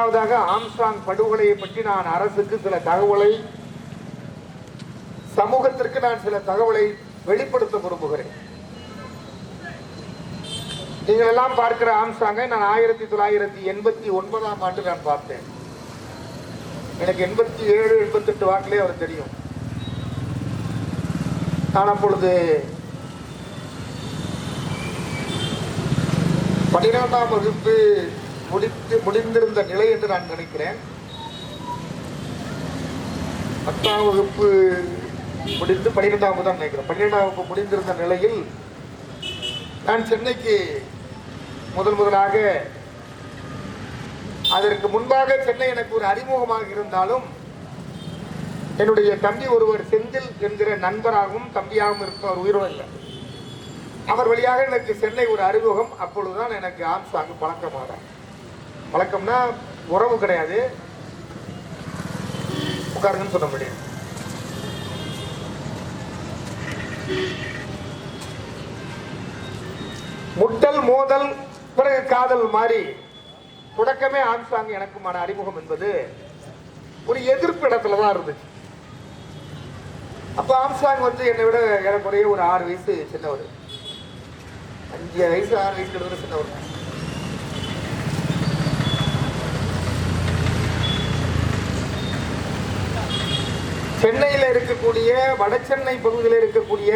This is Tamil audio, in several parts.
முதலாவதாக ஆம்ஸ்ட்ராங் படுகொலையை பற்றி நான் அரசுக்கு சில தகவலை, சமூகத்திற்கு நான் சில தகவலை வெளிப்படுத்த விரும்புகிறேன். நீங்கள் எல்லாம் பார்க்கிற ஆம்ஸ்ட்ராங்கை நான் 1989ஆம் ஆண்டு நான் பார்த்தேன். எனக்கு 87, 88 வாக்கிலே அவர் தெரியும். நான் அப்பொழுது 12ஆம் வகுப்பு முடிந்திருந்த நிலை என்று நான் நினைக்கிறேன். 10ஆம் வகுப்பு முடிந்து 12ஆம் தான் நினைக்கிறேன். 12ஆம் வகுப்பு முடிந்திருந்த நிலையில் நான் சென்னைக்கு முதலாக, அதற்கு முன்பாக சென்னை எனக்கு ஒரு அறிமுகமாக இருந்தாலும் என்னுடைய தம்பி ஒருவர் செந்தில் என்கிற நண்பராகவும் தம்பியாகவும் இருப்பவர் உயிரோடு இல்லை. அவர் வழியாக எனக்கு சென்னை ஒரு அறிமுகம். அப்பொழுதுதான் எனக்கு ஆம்ஸ்ட்ராங் பழக்கமானார். பழக்கம்னா உறவு கிடையாது, உட்காருங்கன்னு சொல்ல முடியாது. முட்டல், மோதல், பிறகு காதல் மாதிரி தொடக்கமே ஆம்ஸ்ட்ராங் எனக்குமான அறிமுகம் என்பது ஒரு எதிர்ப்பு இடத்துல தான் இருந்துச்சு. அப்ப ஆம்ஸ்ட்ராங் என்னை விட ஏறக்குறைய ஒரு 6 வயசு சின்னவர், 5 வயசு 6 வயசு சின்னவர். சென்னையில் இருக்கக்கூடிய, வட சென்னை பகுதியில் இருக்கக்கூடிய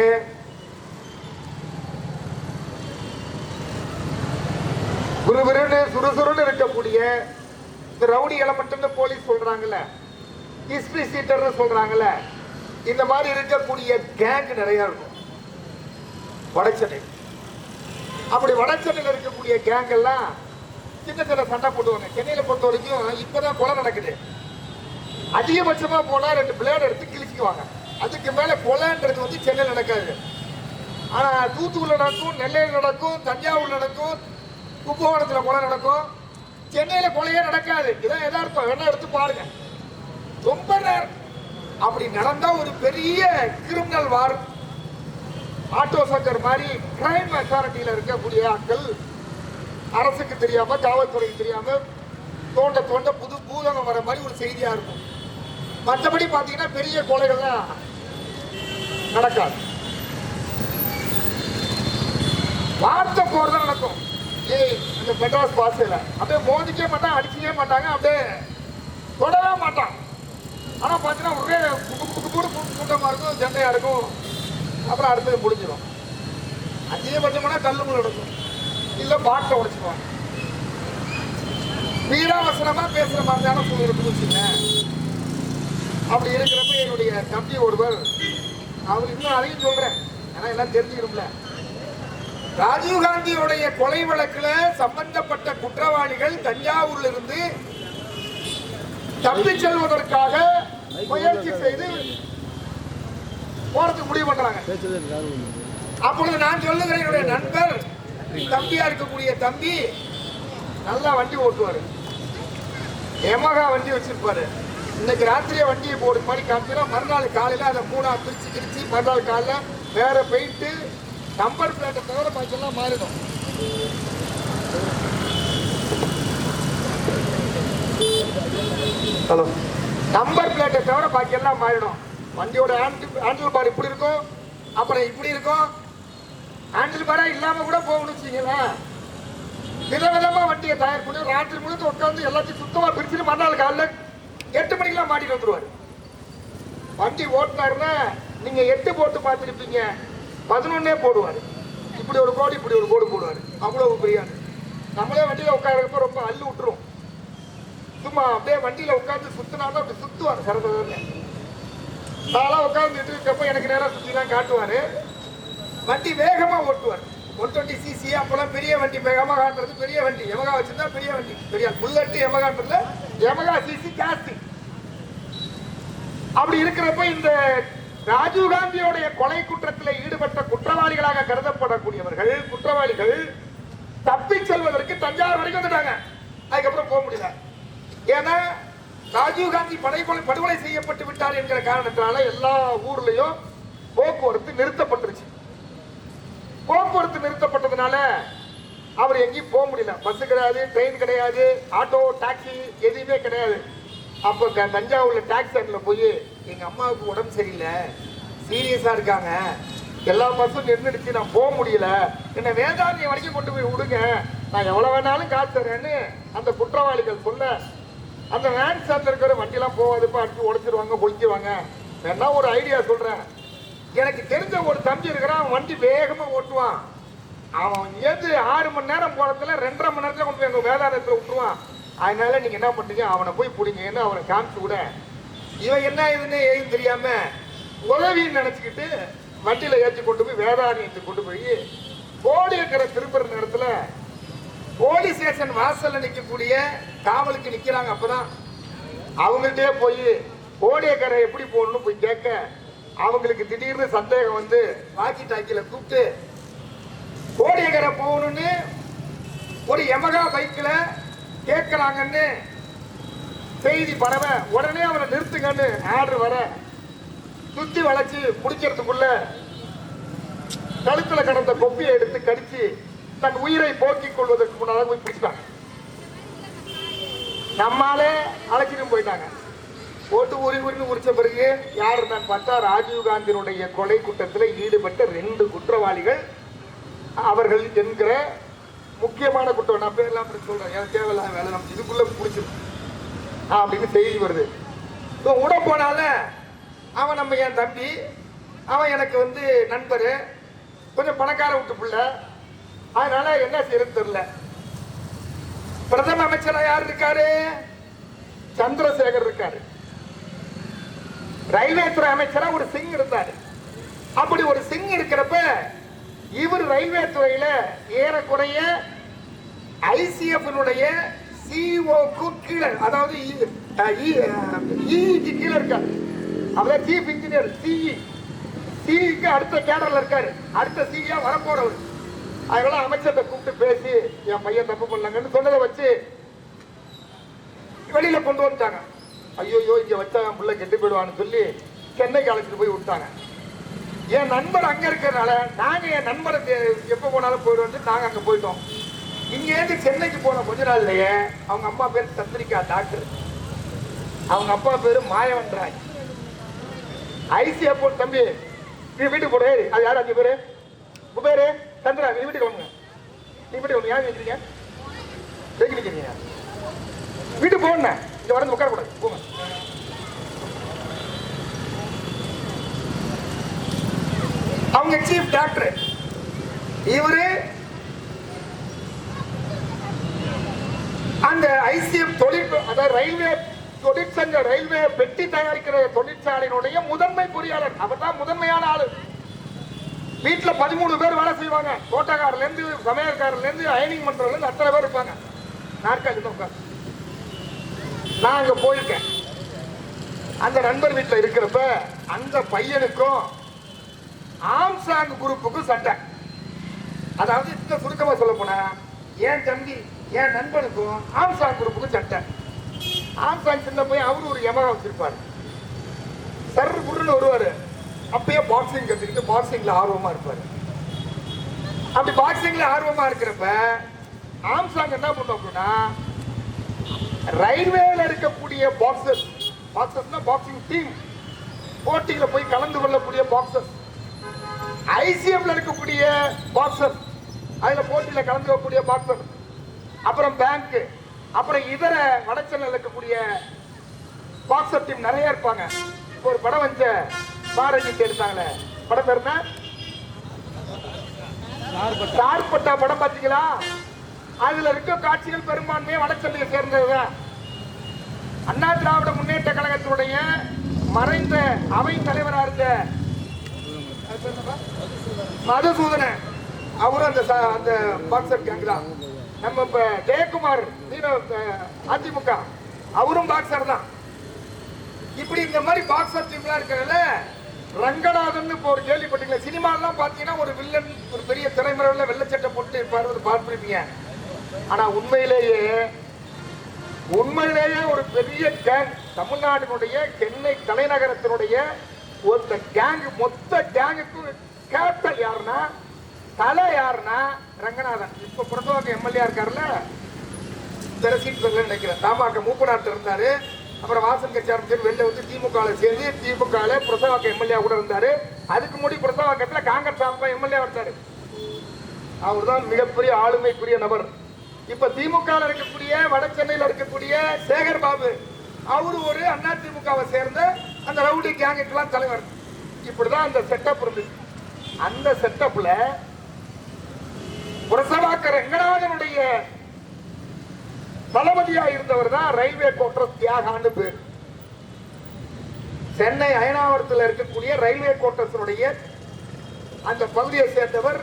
விறுவிறுன்னு சுறுசுறுன்னு இருக்கக்கூடிய இந்த ரவுடி எலமெண்ட் போலீஸ் சொல்றாங்கல்ல, ஹிஸ்டரி சீட்டர் சொல்றாங்கல்ல, இந்த மாதிரி இருக்கக்கூடிய கேங் நிறைய இருக்கும் வடசென்னை. அப்படி வடசென்னையில் இருக்கக்கூடிய கேங் எல்லாம் சின்ன சின்ன சண்டை போடுவாங்க. சென்னையில பொறுத்த வரைக்கும் இப்பதான் கொலை நடக்குது. அதிகபட்சமா போனா 2 பிளேட் எடுத்து கிழிச்சுக்குவாங்க. அதுக்கு மேல கொலைன்றது சென்னையில் நடக்காது. ஆனா தூத்துக்குடியில் நடக்கும், நெல்லையில் நடக்கும், தஞ்சாவூர்ல நடக்கும், கும்பகோணத்துல கொலை நடக்கும். சென்னையில கொலையே நடக்காது. இதான் எதார்த்தம், வேணா எடுத்து பாருங்க. ரொம்ப நேரம் அப்படி நடந்தா ஒரு பெரிய கிரிமினல் வார், ஆட்டோ சக்கர் மாதிரி கிரைம் அத்தாரிட்டியில இருக்கக்கூடிய ஆட்கள் அரசுக்கு தெரியாம, காவல்துறைக்கு தெரியாம தோண்ட தோண்ட புது பூதகம் வர மாதிரி ஒரு செய்தியா இருக்கும். மற்றபடி பாத்தீங்கன்னா பெரிய கொலைகள்லாம் நடக்காது. வார்த்தை போறதான் நடக்கும். இந்த மெட்ராஸ் பாஸ்ல அப்படியே மோதிக்கவே மாட்டாங்க, அடிக்கவே மாட்டாங்க, அப்படியே தொடவே மாட்டான். ஆனா பாத்தீங்கன்னா ஒரே கூட்டமா இருக்கும், ஜெண்டையா இருக்கும். அப்புறம் அடுத்தது முடிஞ்சிடும். அதிகபட்சமான கல்லுமுள் நடக்கும், இல்ல பாட்டை உடைச்சுக்குவாங்க. வீராவசனமா பேசுற மாதிரியான சூழ்நிலை வச்சுங்க. அப்படி இருக்கிறப்ப என்னுடைய தம்பி ஒருவர், அவர் இன்னும் அதையும் சொல்றேன், ஏன்னா எல்லாம் தெரிஞ்சுக்கணும்ல, ராஜீவ்காந்தியுடைய கொலை வழக்குல சம்பந்தப்பட்ட குற்றவாளிகள் தஞ்சாவூர்ல இருந்து தப்பி செல்வதற்காக முயற்சி செய்து போறதுக்கு முடிவு பண்றாங்க. அப்பொழுது நான் சொல்லுகிறேன், என்னுடைய நண்பர் தம்பியா இருக்கக்கூடிய தம்பி நல்லா வண்டி ஓட்டுவாரு, எமகா வண்டி வச்சிருப்பாரு. இன்னைக்கு ராத்திரியே வண்டியை போடு மாதிரி காமிச்சா மறுநாள் காலையில அதை 3ஆ பிரிச்சு மறுநாள் காலையில வேற போயிட்டு நம்பர் பிளேட்டை தவிர பாக்கெல்லாம் மாறிடும். ஹலோ, நம்பர் பிளேட்டை தவிர பாக்கெல்லாம் மாறிடும். வண்டியோட ஹேண்டில் பார் இப்படி இருக்கும், அப்புறம் இப்படி இருக்கும். ஹேண்டில் பாரா இல்லாம கூட போகணும்னு வச்சுங்களேன். விதவிதமா வண்டியை தயார் பண்ணி ராத்திரி முழுக்க உட்காந்து எல்லாத்தையும் சுத்தமா பிரிச்சுட்டு மறுநாள் காலைல 8 மணிக்கெல்லாம் மாட்டிட்டு வந்துருவாரு. வண்டி ஓட்டினாருன்னா நீங்க 8 போட்டு பார்த்துருப்பீங்க, 11 போடுவாரு. இப்படி ஒரு கோடு, இப்படி ஒரு கோடு போடுவாரு. அவ்வளவு பிரியாணி. நம்மளே வண்டியில உட்காரப்ப ரொம்ப அள்ளு விட்டுரும். சும்மா அப்படியே வண்டியில உட்காந்து சுத்தினாலும் அப்படி சுத்துவாரு. சரதா நாளா உட்காந்துட்டு இருக்கப்ப எனக்கு நேரம் சுத்திலாம் காட்டுவாரு. வண்டி வேகமா ஓட்டுவார். 120cc. அப்பெல்லாம் பெரிய வண்டி யமகான்றது பெரிய வண்டி. யமகா வச்சிருந்தா பெரிய வண்டி, பெரிய புல்லட் யமகான்றதுல யமகா சிசி ஜாஸ்தி. அப்படி இருக்கிறப்ப இந்த ராஜீவ்காந்தியோடைய கொலை குற்றத்தில் ஈடுபட்ட குற்றவாளிகளாக கருதப்படக்கூடியவர்கள், குற்றவாளிகள் தப்பி செல்வதற்கு தஞ்சாவூர் வரைக்கும் வந்துட்டாங்க. அதுக்கப்புறம் போக முடியல. ஏன்னா ராஜீவ்காந்தி படுகொலை செய்யப்பட்டு விட்டார் என்கிற காரணத்தினால எல்லா ஊர்லயும் போக்குவரத்து நிறுத்தப்பட்டுருச்சு. போக்குவரத்து நிறுத்தப்பட்டதுனால அவர் எங்கேயும் போக முடியல. பஸ் கிடையாது, ட்ரெயின் கிடையாது, ஆட்டோ டாக்ஸி எதுவுமே கிடையாது. அப்போ தஞ்சாவூர்ல டாக்ஸி ஸ்டாண்ட்ல போய் எங்க அம்மாவுக்கு உடம்பு சரியில்லை, சீரியஸா இருக்காங்க, எல்லா பஸ்ஸும் நின்றுடுச்சு, நான் போக முடியல, என்ன வேதாரண்யம் வரைக்கும் கொண்டு போய் விடுங்க, நான் எவ்வளவு வேணாலும் காசு தரேன்னு அந்த குற்றவாளிகள் சொல்ல, அந்த வேன் ஸ்டாண்ட்ல இருக்கிற வண்டியெல்லாம் போவாதுப்பா, அடிச்சு உடைச்சிருவாங்க, பொழிச்சிருவாங்க. வேணா ஒரு ஐடியா சொல்றேன், எனக்கு தெரிஞ்ச ஒரு தம்பி இருக்கிறான், அவன் வண்டி வேகமா ஓட்டுவான், அவன் ஏது 6 மணி நேரம் போறதுல 2.5 மணி நேரத்துல கொண்டு போய் எங்க வேதாரத்துல விட்டுருவான். அதனால நீங்க என்ன பண்றீங்க, அவனை போய் பிடிங்கன்னு அவனை காமிச்சு விட, இவன் என்ன இதுன்னு ஏதுன்னு தெரியாம உதவின்னு நினைச்சுக்கிட்டு வண்டியில ஏற்றி கொண்டு போய் வேதாரண்யத்துக்கு கொண்டு போய் கோடியக்கரை திரும்புற நேரத்துல போலீஸ் ஸ்டேஷன் வாசல்ல நிக்கக்கூடிய காவலுக்கு நிக்கிறாங்க. அப்பதான் அவங்கள்ட்டே போய் கோடியக்கரை எப்படி போகணும்னு போய் கேட்க, அவங்களுக்கு திடீர்னு சந்தேகம் வந்து வாக்கி டாக்கில கூப்பிட்டு கோடியக்கரை போகணும்னு ஒரு யமகா பைக்ல கேட்கிறாங்கன்னு செய்தி பரவ, உடனே அவனை நிறுத்துங்கன்னு ஆர்டர் வர, சுத்தி வளைச்சு முடிக்கிறதுக்குள்ள கழுத்துல கடந்த கொப்பியை எடுத்து கடிச்சு தன் உயிரை போக்கிக் கொள்வதற்கு முன்னால போய் பிடிச்சிட்டாங்க. நம்மாலே அழைச்சிட்டு போயிட்டாங்க. ஓட்டு உரின்னு உரிச்ச பிறகு யார் இருந்தான்னு பார்த்தா ராஜீவ்காந்தியினுடைய கொலை குற்றத்தில் ஈடுபட்ட 2 குற்றவாளிகள் அவர்கள் என்கிற முக்கியமான குற்றம். நான் பேர்லாம் சொல்றேன், எனக்கு தேவையில்லாத வேலை, நம்ம இதுக்குள்ள பிடிச்சிருக்கோம் அப்படின்னு செய்தி வருது. விட போனால அவன் நம்ம என் தம்பி, அவன் எனக்கு வந்து நண்பர், கொஞ்சம் பணக்கார விட்டு பிள்ளை, அதனால என்ன செய்யறது தெரியல. பிரதம அமைச்சரா யார் இருக்காரு? சந்திரசேகர் இருக்காரு. ரயில்வே துறை அமைச்சரா ஒரு சிங் இருந்தாரு. அப்படி ஒரு சிங் இருக்கிறப்ப இவர் ரயில்வே துறையில ஏறக்குறைய ஐசிஎஃப் சிஓக்கு கீழே, அதாவது இக்கு கீழே இருக்காரு. அவர் சீஃப் இன்ஜினியர், சிஇக்கு அடுத்த கேடர்ல இருக்காரு, அடுத்த சிஇயா வரப்போறவர். அதனால அமைச்சர்கிட்ட கூப்பிட்டு பேசி என் பையன் தப்பு பண்ணாங்கன்னு சொன்னதை வச்சு வெளியில கொண்டு வந்துட்டாங்க. ஐயோ இங்க வச்சா என் பிள்ளை கெட்டு போயிடுவான்னு சொல்லி சென்னைக்கு அழைச்சிட்டு போய் விட்டாங்க. என் நண்பர் அங்க இருக்கிறதுனால நாங்க என் நண்பரை எப்ப போனாலும் போயிடுவோம், நாங்க அங்க போயிட்டோம். இங்க இருந்து சென்னைக்கு போன கொஞ்ச நாள்லயே அவங்க அம்மா பேர் சந்திரிகா டாக்டர், அவங்க அப்பா பேரு மாயவன் ராஜ். ஐசிஎஃப் தம்பி நீ வீட்டுக்கு போடு, அது யாரு 5 பேரு பேரு சந்திரா, நீ வீட்டுக்கு வாங்க, நீ வீட்டுக்கு வந்து யார் நிற்கிறீங்க, நிற்கிறீங்க வீட்டுக்கு போன இங்க வரது உட்கார கூடாது, போங்க. அவங்க சீஃப் டாக்டர், இவரு அந்த ஐசிஎஃப் அதாவது ரயில்வே தொழிற்சங்க, ரயில்வே பெட்டி தயாரிக்கிற தொழிற்சாலையினுடைய முதன்மை பொறியாளர். அவர் தான் முதன்மையான ஆளு. வீட்டுல 13 பேர் வேலை செய்வாங்க. தோட்டக்காரர்ல இருந்து, சமையல்காரர்ல இருந்து, அயனிங் பண்றதுல இருந்து அத்தனை பேர் இருப்பாங்க. நாற்காலி உட்கார். நான் அங்க போயிருக்கேன். அந்த நண்பர் வீட்டுல இருக்கிறப்ப அந்த பையனுக்கும் ஆம்சாங் குரூப்புக்கும் சண்டை. அதாவது இந்த சுருக்கமா சொல்ல போனா என் தம்பி என் நண்பனுக்கும் ஆம்சாங் குரூப்புக்கும் சண்டை. ஆம்சாங் சின்ன பையன், அவரு ஒரு யமகா வச்சிருப்பாரு, சர் குருன்னு வருவாரு. அப்பயே பாக்ஸிங் கத்துக்கிட்டு பாக்ஸிங்ல ஆர்வமா இருப்பாரு. அப்படி பாக்ஸிங்ல ஆர்வமா இருக்கிறப்ப ஆம்சாங் என்ன பண்ணும் அப்படின்னா, ரயில்வேல இருக்கக்கூடிய பாக்ஸர்ஸ்னா பாக்ஸிங் டீம் போட்டியில போய் கலந்து கொள்ளக்கூடிய பாக்ஸர்ஸ், ஐசிஎம்ல இருக்கக்கூடிய பாக்ஸர், அதுல போட்டியில கலந்து கொள்ளக்கூடிய பாக்ஸர், அப்புறம் பேங்க், அப்புறம் இதர வடச்சென்னையில் இருக்கக்கூடிய பாக்ஸர் டீம் நிறைய இருப்பாங்க. ஒரு படம் வச்ச பாரஞ்சிட்டு எடுத்தாங்களே, படம் பேருனா சார்பட்டா படம் பார்த்தீங்களா? அதுல இருக்க காட்சிகள் பெரும்பான்மையை வடச்சென்னையை சேர்ந்ததுதான். அண்ணா திராவிட முன்னேற்ற கழகத்தினுடைய மறைந்த அவை தலைவராக இருந்த மதுசூதனன், அவரும் அந்த பாக்ஸர் கேங் தான். நம்ம இப்ப ஜெயக்குமார் அதிமுக, அவரும் பாக்ஸர் தான். இப்படி இந்த மாதிரி பாக்ஸர் டீம்லாம் இருக்கிறதுல ரங்கநாதன் இப்போ ஒரு கேள்விப்பட்டீங்களா? சினிமாலாம் பார்த்தீங்கன்னா ஒரு வில்லன், ஒரு பெரிய திரைமறைவில் வெள்ளச்சட்டை போட்டு இருப்பாரு, பார்த்துருப்பீங்க. ஆனா உண்மையிலேயே ஒரு பெரிய கேங், தமிழ்நாட்டினுடைய சென்னை தலைநகரத்தினுடைய ஒரு கேங், மொத்த கேங்குக்கு கேப்டன் யாருன்னா தலை யாருன்னா ரங்கநாதன். இப்ப பிரசவாக்க எம்எல்ஏ இருக்காருல்ல, சீட் நினைக்கிறேன். தமாக மூப்பநாட்டு இருந்தாரு. அப்புறம் வாசன் கட்சி ஆரம்பிச்சு வெளில வந்து திமுக சேர்ந்து திமுக பிரசவாக்க எம்எல்ஏ கூட இருந்தாரு. அதுக்கு முடி பிரசவாக்கத்துல காங்கிரஸ் சார்பா எம்எல்ஏ இருந்தாரு. அவர் தான் மிகப்பெரிய ஆளுமைக்குரிய நபர். இப்ப திமுக இருக்கக்கூடிய வட சென்னையில் இருக்கக்கூடிய சேகர் பாபு, அவரு ஒரு அண்ணா திமுகவை சேர்ந்த அந்த ரவுடி கேங்குக்கெல்லாம் தலைவர். இப்படிதான் அந்த செட்டப் இருந்துச்சு. அந்த செட்டப்ல பிரசவாக்க ரங்கநாதனுடைய தளபதியா இருந்தவர் தான் ரயில்வே கோட்டர் தியாகான்னு பேர். சென்னை அயனாவரத்தில் இருக்கக்கூடிய ரயில்வே கோட்டர்ஸுடைய அந்த பகுதியை சேர்ந்தவர்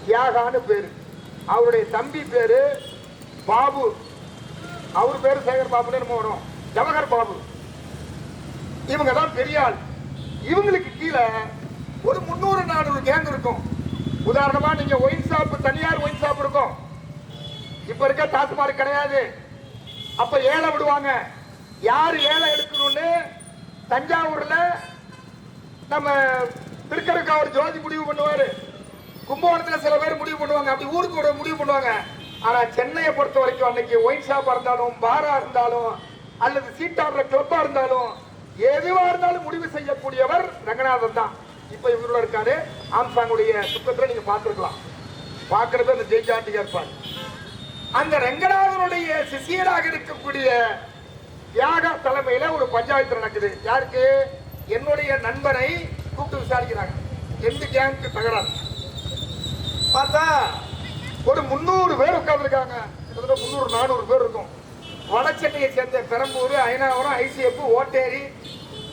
தியாகான்னு பேரு. அவருடைய தம்பி பேரு பாபு, அவர் பேரு சேகர் பாபுன்னு வரும், ஜவஹர் பாபு. இவங்க தான் பெரிய ஆள். இவங்களுக்கு கீழே ஒரு 300-400 கேங் இருக்கும். உதாரணமா நீங்க ஒயின் ஷாப், தனியார் ஒயின் ஷாப் இருக்கும். இப்ப இருக்க டாஸ்மார்க் கிடையாது. அப்ப ஏழை விடுவாங்க. யாரு ஏழை எடுக்கணும்னு தஞ்சாவூர்ல நம்ம திருக்கருக்காவூர் ஜோதி முடிவு பண்ணுவாரு. கும்பகோணத்துல சில பேர் முடிவு பண்ணுவாங்க. அப்படி ஊருக்கு ஒரு முடிவு பண்ணுவாங்க. ஆனா சென்னையை பொறுத்த வரைக்கும் அன்னைக்கு ஒயின் ஷாப்பா இருந்தாலும், பாரா இருந்தாலும், அல்லது சீட்டாடுற கிளப்பா இருந்தாலும், எதுவா இருந்தாலும் முடிவு செய்யக்கூடியவர் ரங்கநாதன் தான். இப்ப இவரோட இருக்காரு. ஆம்சாங்குடைய சுத்தத்துல நீங்க பார்த்திருக்கலாம். பார்க்கறது அந்த ஜெய்ஜாண்டியா இருப்பார். அந்த ரங்கநாதனுடைய சிஷியராக இருக்கக்கூடிய தியாக தலைமையில ஒரு பஞ்சாயத்து நடக்குது. யாருக்கு? என்னுடைய நண்பனை கூப்பிட்டு விசாரிக்கிறாங்க. எந்த கேங்க்கு தகராறு பார்த்தா ஒரு 300 பேர் உட்கார்ந்துருக்காங்க. கிட்டத்தட்ட 300-400 பேர் இருக்கும். வட சென்னையை சேர்ந்த பெரம்பூர், அயனாவரம், ஐசிஎஃப், ஓட்டேரி,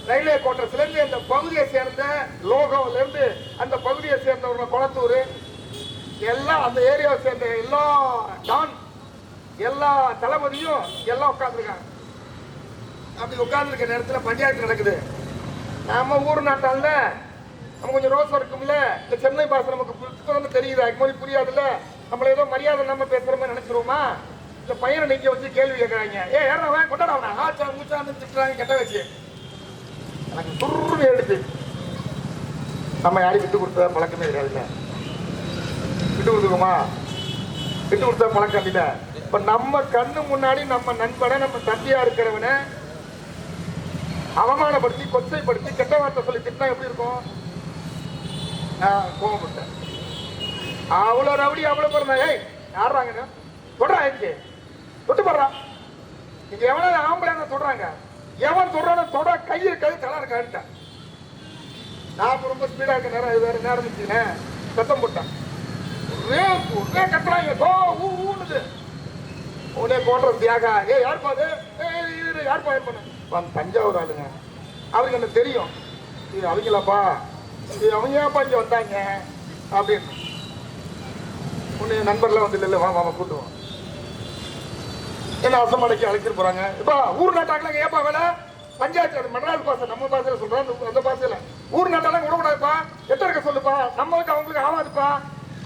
ரயில்வே கோட்டர்ஸ்ல இருந்து அந்த பகுதியை சேர்ந்த லோகோல இருந்து அந்த பகுதியை சேர்ந்தவங்க குளத்தூர் எல்லாம், அந்த ஏரியாவை சேர்ந்த எல்லா டான், எல்லா தளபதியும் எல்லாம் உட்கார்ந்துருக்காங்க. அப்படி உட்கார்ந்துருக்க நேரத்தில் பஞ்சாயத்து நடக்குது. நம்ம ஊர் நாட்டால நம்ம கொஞ்சம் ரோசம் இருக்கும்ல, இந்த சென்னை பாசை நமக்கு புத்தகம் தெரியுது, மொழி புரியாதுல்ல, நம்மள ஏதோ மரியாதை நம்ம பேசுற மாதிரி நினைச்சிருவோமா? இந்த பையனை நீங்க வச்சு கேள்வி கேட்கறாங்க. ஏறவன் கொண்டாடவனா ஆச்சா மூச்சான்னு திட்டுறாங்க. கெட்ட வச்சு எனக்கு துருன்னு எடுத்து, நம்ம யாரையும் விட்டு கொடுத்தா பழக்கமே கிடையாதுல்ல. விட்டு கொடுத்துக்கோமா? விட்டு கொடுத்தா பழக்கம் இல்லை. இப்ப நம்ம கண்ணு முன்னாடி நம்ம நண்பனை, நம்ம தம்பியா இருக்கிறவனை அவமானப்படுத்தி, கொச்சைப்படுத்தி, கெட்ட வார்த்தை சொல்லி திட்டினா எப்படி இருக்கும்? கோவப்பட்டேன். அவ்வளவு ரவுடி, அவ்வளவு பிறந்தா யாருறாங்க தொடரா, தொட்டு போடுறான். இங்க எவனாவது ஆம்பளை தொடுறாங்க, எவன் தொடுறான தொட கை இருக்காது, தலை இருக்கான்ட்டேன். நான் ரொம்ப ஸ்பீடா இருக்க நேரம் வேற நேரம் இருந்துச்சுன்னு சத்தம் போட்டேன். ஒரே கத்துறாங்க, ஊனுது. உடனே கோட்டர் தியாக, யார் பாது, யார் பாது பண்ண தஞ்சாவூர் ஆளுங்க. அவருக்கு என்ன தெரியும், இது அவங்களாப்பா, இது அவங்க ஏன்ப்பா இங்க வந்தாங்க அப்படின்னு. உன்னை நண்பர்லாம் வந்து இல்லை, வாங்க வாங்க கூட்டுவோம். என்ன அசமடைக்கு அழைச்சிட்டு போறாங்க. இப்ப ஊர் நாட்டாங்க ஏப்பா வேலை பஞ்சாயத்து மெட்ராஸ் பாசை, நம்ம பாசையில சொல்றோம், அந்த பாசையில ஊர் நாட்டாலாம் விடக்கூடாதுப்பா, எட்ட இருக்க சொல்லுப்பா, நம்மளுக்கு அவங்களுக்கு ஆகாதுப்பா,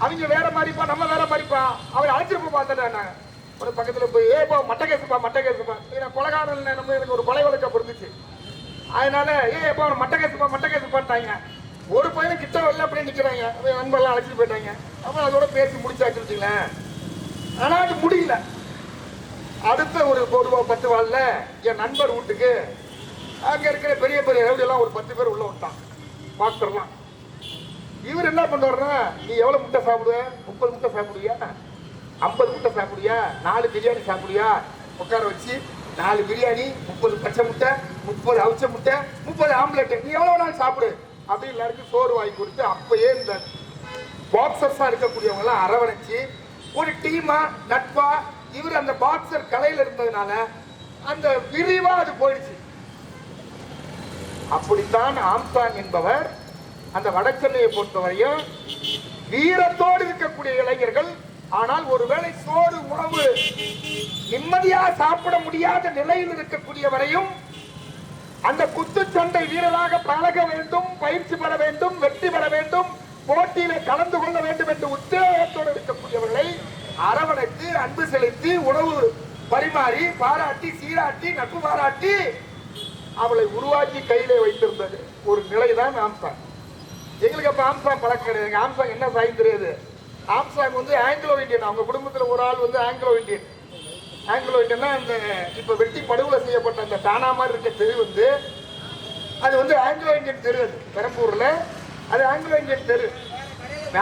அவங்க வேற மாதிரிப்பா, நம்ம வேற மாதிரிப்பா, அவரை அழைச்சிட்டு போய் ஒரு பக்கத்துல போய் ஏப்பா மட்ட கேசுப்பா, மட்ட கேசுப்பா, கொலகாரன் நம்ம எனக்கு ஒரு கொலை வழக்கம் இருந்துச்சு. அதனால ஏப்பா மட்ட கேசுப்பா, மட்ட கேசுப்பான்ட்டாங்க. ஒரு பையன் கிட்ட வரல அப்படியே நிக்கிறாங்க. நண்பர்லாம் அழைச்சிட்டு போயிட்டாங்க. அப்புறம் அதோட பேசி முடிச்சாச்சு வச்சுங்களேன். ஆனா அது முடியல. அடுத்த ஒரு 10 வாள்ல என் நண்பர் வீட்டுக்கு அங்க இருக்கிற பெரிய பெரிய ரவுடி எல்லாம் ஒரு 10 பேர் உள்ள விட்டான். மாஸ்டர்லாம் இவர் என்ன பண்றாருன்னா, நீ எவ்வளவு முட்டை சாப்பிடுவ? 30 முட்டை சாப்பிடுவியா, 50 முட்டை சாப்பிடுவியா, 4 பிரியாணி சாப்பிடுவியா? உட்கார வச்சு 4 பிரியாணி, 30 பச்சை முட்டை, 30 அவிச்ச முட்டை, 30 ஆம்லெட், நீ எவ்வளவு நாள் சாப்பிடு அப்படின்னு எல்லாருக்கும் சோறு வாங்கி கொடுத்து, அப்பயே இந்த பாக்ஸர்ஸா இருக்கக்கூடியவங்க எல்லாம் அரவணைச்சு ஒரு டீமா நட்பா, இவர் அந்த பாக்ஸர் கலையில இருந்ததுனால அந்த விரிவா அது போயிடுச்சு. அப்படித்தான் ஆம்சாங் என்பவர் அந்த வடசென்னையை பொறுத்தவரையும் வீரத்தோடு இருக்கக்கூடிய இளைஞர்கள். ஆனால் ஒருவேளை சோறு உணவு நிம்மதியா சாப்பிட முடியாத நிலையில் இருக்கக்கூடிய வரையும் அந்த குத்துச்சண்டை வீரராக பழக வேண்டும், பயிற்சி பெற வேண்டும், வெற்றி பெற வேண்டும், போட்டியில கலந்து கொள்ள வேண்டும் என்று உத்தேசத்தோடு இருக்கக்கூடியவர்களை அரவணைத்து, அன்பு செலுத்தி, உணவு பரிமாறி, பாராட்டி, சீராட்டி, நட்பு பாராட்டி அவளை உருவாக்கி கையிலே வைத்திருந்தது ஒரு நிலைதான் ஆம்சாங். எங்களுக்கு அப்ப ஆம்ஸ்ட்ராங் பழக்கம் கிடையாது. எங்க ஆம்ஸ்ட்ராங் என்ன சாய் தெரியாது. ஆம்ஸ்ட்ராங் வந்து ஆங்கிலோ இந்தியன். அவங்க குடும்பத்துல ஒரு ஆள் வந்து ஆங்கிலோ இந்தியன். ஆங்கிலோ இந்தியன்னா இந்த இப்ப வெட்டி படுகொலை செய்யப்பட்ட அந்த டானா மாதிரி இருக்க தெரு வந்து அது வந்து ஆங்கிலோ இந்தியன் தெரு. அது பெரம்பூர்ல அது ஆங்கிலோ இந்தியன் தெரு.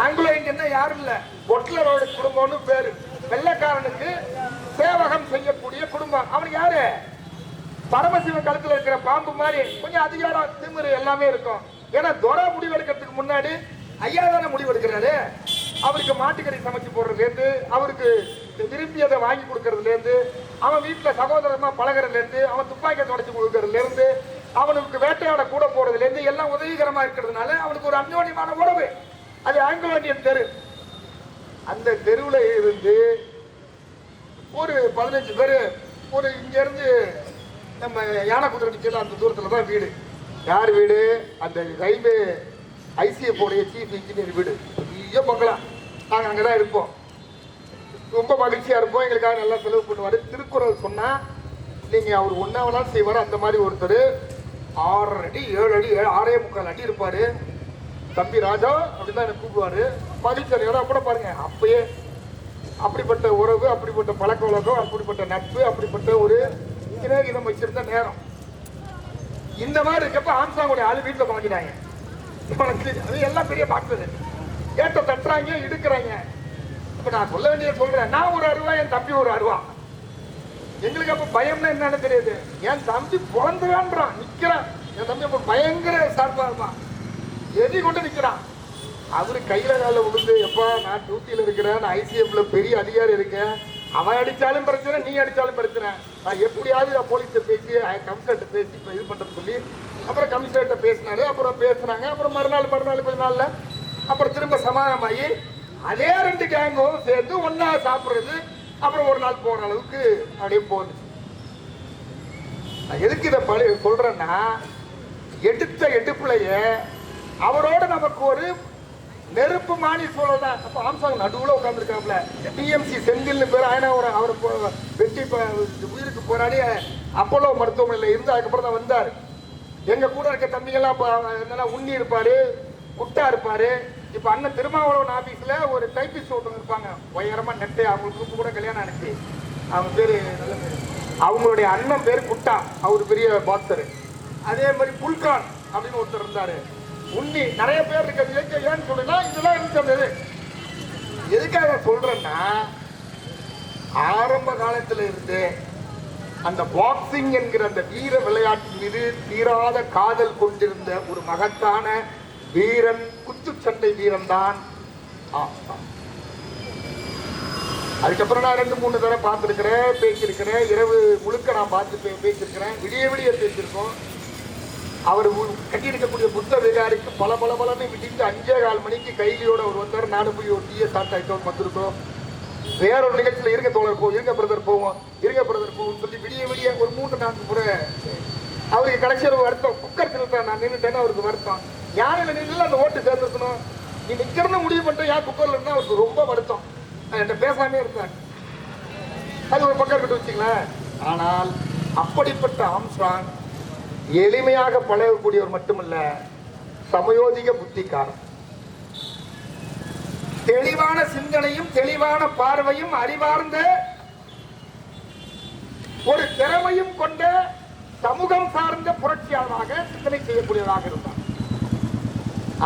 ஆங்கிலோ இந்தியன் யாரும் இல்ல, பொட்லரோட குடும்பம்னு பேரு. வெள்ளைக்காரனுக்கு சேவகம் செய்யக்கூடிய குடும்பம். அவனுக்கு யாரு? பரமசிவன் கழுத்துல இருக்கிற பாம்பு மாதிரி கொஞ்சம் அதிகாரம் திமிரு எல்லாமே இருக்கும். ஏன்னா துரை முடிவெடுக்கிறதுக்கு முன்னாடி ஐயா தானே முடிவெடுக்கிறாரு. அவருக்கு மாட்டுக்கறி சமைச்சு போடுறதுல இருந்து, அவருக்கு விரும்பியதை வாங்கி கொடுக்கறதுல இருந்து, அவன் வீட்டுல சகோதரமா பழகிறதுல இருந்து, அவன் துப்பாக்கியை தொடச்சு கொடுக்கறதுல இருந்து, அவனுக்கு வேட்டையாட கூட போறதுல இருந்து எல்லாம் உதவிகரமா இருக்கிறதுனால அவனுக்கு ஒரு அந்யோன்யமான உறவு. அது ஆங்கிலோ இந்தியன் தெரு. அந்த தெருவுல இருந்து ஒரு 15 பேரு ஒரு இங்க இருந்து நம்ம யானை குதிரை நிற்கல அந்த தூரத்துல தான் வீடு. யார் வீடு? அந்த ரயில்வே ஐசிஎஃப் உடைய சீஃப் இன்ஜினியர் வீடு. பெரிய பங்களா. நாங்கள் அங்கதான் இருப்போம். ரொம்ப மகிழ்ச்சியா இருப்போம். எங்களுக்காக நல்லா செலவு பண்ணுவாரு. திருக்குறள் சொன்னா நீங்க அவர் ஒன்னாவெல்லாம் செய்வாரு. அந்த மாதிரி ஒருத்தர் 6 அடி 7 அடி 6.25 அடி இருப்பாரு. தம்பி ராஜா அப்படின்னு தான் எனக்கு கூப்பிடுவாரு. மகிழ்ச்சியா கூட பாருங்க. அப்பயே அப்படிப்பட்ட உறவு, அப்படிப்பட்ட பழக்க வழக்கம், அப்படிப்பட்ட நட்பு, அப்படிப்பட்ட ஒரு சிநேகிதம் வச்சிருந்த நேரம். இந்த மாதிரி இருக்கப்ப ஆம்ஸ்ட்ராங்குடைய ஆளு வீட்டுல வாங்கிட்டாங்க. எல்லாம் பெரிய பாக்குறது ஏட்ட தட்டுறாங்க, இடுக்கிறாங்க. இப்ப நான் சொல்ல வேண்டியது சொல்றேன். நான் ஒரு அருவா, என் தம்பி ஒரு அருவா. எங்களுக்கு அப்ப பயம்னா என்னன்னு தெரியாது. என் தம்பி பிறந்துறான்றான், நிக்கிறான். என் தம்பி அப்ப பயங்கர சார்பா இருப்பான். எதி கொண்டு நிக்கிறான். அவரு கையில கால விழுந்து, எப்பா நான் டியூட்டியில இருக்கிறேன், நான் ஐசிஎஃப்ல பெரிய அதிகாரி இருக்கேன், அவன் அடிச்சாலும் பிரச்சனை, நீ அடிச்சாலும் பிரச்சனை, நான் எப்படியாவது போலீஸை பேசி கமிஷனர்கிட்ட பேசி இது பண்றது சொல்லி அப்புறம் கமிஷனர்கிட்ட பேசினாரு. அப்புறம் பேசினாங்க. அப்புறம் மறுநாள் கொஞ்ச நாள்ல அப்புறம் திரும்ப சமாதானமாகி அதே 2 கேங்கும் சேர்ந்து ஒன்னா சாப்பிடுறது. அப்புறம் ஒரு நாள் போற அளவுக்கு அப்படியே போகுது. எதுக்கு இதை சொல்றேன்னா, எடுத்த எடுப்புலைய அவரோட நமக்கு ஒரு நெருப்பு மானி சூழல் தான். அப்ப ஆம்ஸ்ட்ராங் நடுவுல உட்காந்துருக்காப்ல. டிஎம்சி செந்தில்னு பேர். அவர் வெட்டி உயிருக்கு போராடி அப்போலோ மருத்துவமனையில இருந்து அதுக்கப்புறம் தான் வந்தார். எங்க கூட இருக்க தம்பிங்கெல்லாம் என்னன்னா உண்ணி இருப்பாரு, குட்டா இருப்பாரு. இப்ப அண்ணன் திருமாவளவன் ஆபீஸ்ல ஒரு டைபிஸ்ட் ஒருத்தவங்க இருப்பாங்க, உயரமா நெட்டு. அவங்களுக்கு கூட கல்யாணம் ஆனிச்சு. அவங்க பேரு நல்ல பேரு. அவங்களுடைய அண்ணன் பேரு குட்டா, அவரு பெரிய பாக்ஸர். அதே மாதிரி புல்கான் அப்படின்னு ஒருத்தர் இருந்தாரு. உண்ணி நிறைய பேர் இருக்க. ஏன்னு சொல்லுன்னா இதெல்லாம் இருந்தது. எதுக்காக சொல்றேன்னா, ஆரம்ப காலத்துல இருந்து அந்த பாக்ஸிங் என்கிற அந்த வீர விளையாட்டின் மீது தீராத காதல் கொண்டிருந்த ஒரு மகத்தான வீரன், குத்துச்சண்டை வீரன் தான் ஆம்ஸ்ட்ராங். அதுக்கப்புறம் நான் 2-3 தடவை பார்த்துருக்கிறேன், பேசியிருக்கிறேன். இரவு முழுக்க நான் பார்த்து பேசியிருக்கிறேன். விடிய பேசியிருக்கோம். அவர் கட்டியிருக்கக்கூடிய புத்த விகாரிக்கு பலன்னு விடிந்து 5:15 மணிக்கு கைலியோட அவர் வந்தார். நானும் போய் ஒரு டீயை சாப்பிட்டு ஐட்டம் வந்துருக்கோம். வேற ஒரு நிகழ்ச்சியில் இருங்க தோழர் போவோம், இருங்க பிரதர் போவோம் சொல்லி விடிய ஒரு 3-4 முறை அவருக்கு கடைசியில் வருத்தம். குக்கர் திருத்தான் நான் நின்றுட்டேன்னு அவருக்கு வருத்தம். யானையில நின்று அந்த ஓட்டு சேர்ந்துருக்கணும், நீ நிக்கிறன்னு முடிவு பண்ணிட்டு ஏன் குக்கர்ல இருந்தா அவருக்கு ரொம்ப வருத்தம். என்கிட்ட பேசாமே இருந்தார். அது ஒரு பக்கம் கிட்ட வச்சுங்களேன். ஆனால் அப்படிப்பட்ட ஆம்ஸ்ட்ராங் எளிமையாக பழகக்கூடியவர் மட்டுமல்ல, சமயோதிக புத்திக்காரன், தெளிவான சிந்தனையும் தெளிவான பார்வையும் அறிவார்ந்த ஒரு திறமையும் கொண்ட சமூகம் சார்ந்த புரட்சியாளராக சிந்தனை செய்யக்கூடியவராக இருந்தார்.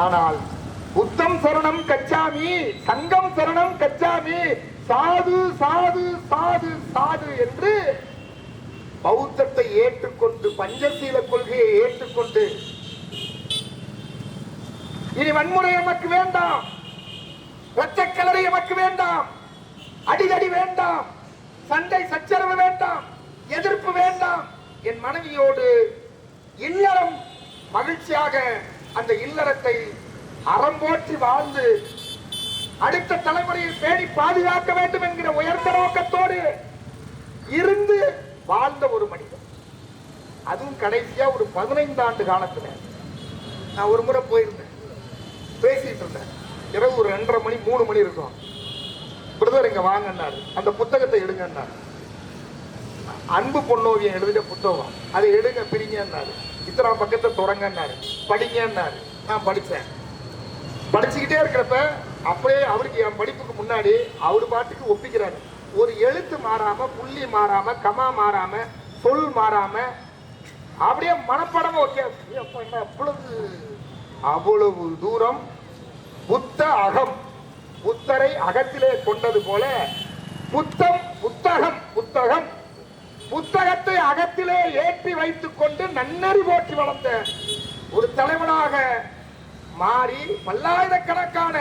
ஆனால் புத்தம் சரணம் கச்சாமி, சங்கம் சரணம் கச்சாமி, சாது சாது சாது சாது என்று பௌத்தத்தை ஏற்றுக்கொண்டு, பஞ்சசீல கொள்கையை ஏற்றுக்கொண்டு, இனி வன்முறை நமக்கு வேண்டாம், இரத்தக்கலரை நமக்கு வேண்டாம், அடிதடி வேண்டாம், சண்டை சச்சரவு வேண்டாம், எதிர்ப்பு வேண்டாம், என் மனைவியோடு இல்லறம் மகிழ்ச்சியாக அந்த இல்லறத்தை அறம்போற்றி வாழ்ந்து அடுத்த தலைமுறையை பேணி பாதுகாக்க வேண்டும் என்கிற உயர்ந்த நோக்கத்தோடு இருந்து வாழ்ந்த ஒரு மனிதன். அதுவும் கடைசியா ஒரு 15 ஆண்டு காலத்துல நான் ஒரு முறை போயிருந்தேன், பேசிட்டு இருந்தேன். இரவு ஒரு 2:30 மணி 3 மணி இருக்கும். பிரதர் இங்க வாங்கன்னாரு, அந்த புத்தகத்தை எடுங்கன்னாரு. அன்பு பொன்னோவியம் எழுதிய புத்தகம், அதை எடுங்க பிரிங்கன்னாரு. இத்தனை பக்கத்தை தொடங்கன்னாரு, படிங்கன்னாரு. நான் படித்தேன். படிச்சுக்கிட்டே இருக்கிறப்ப அப்படியே அவருக்கு என் படிப்புக்கு முன்னாடி அவரு பாட்டுக்கு ஒப்பிக்கிறாரு. ஒரு எழுத்து மாறாம, புள்ளி மாறாம, கமா மாறாம, சொல் மாறாம அப்படியே மனப்படமா அவ்வளவு தூரம் புத்த அகம், புத்தரை அகத்திலே கொண்டது போல புத்தம் புத்தகம் புத்தகம் புத்தகத்தை அகத்திலே ஏற்றி வைத்துக் கொண்டு நன்னறி போற்றி வளர்ந்த ஒரு தலைவனாக மாறி பல்லாயிரக்கணக்கான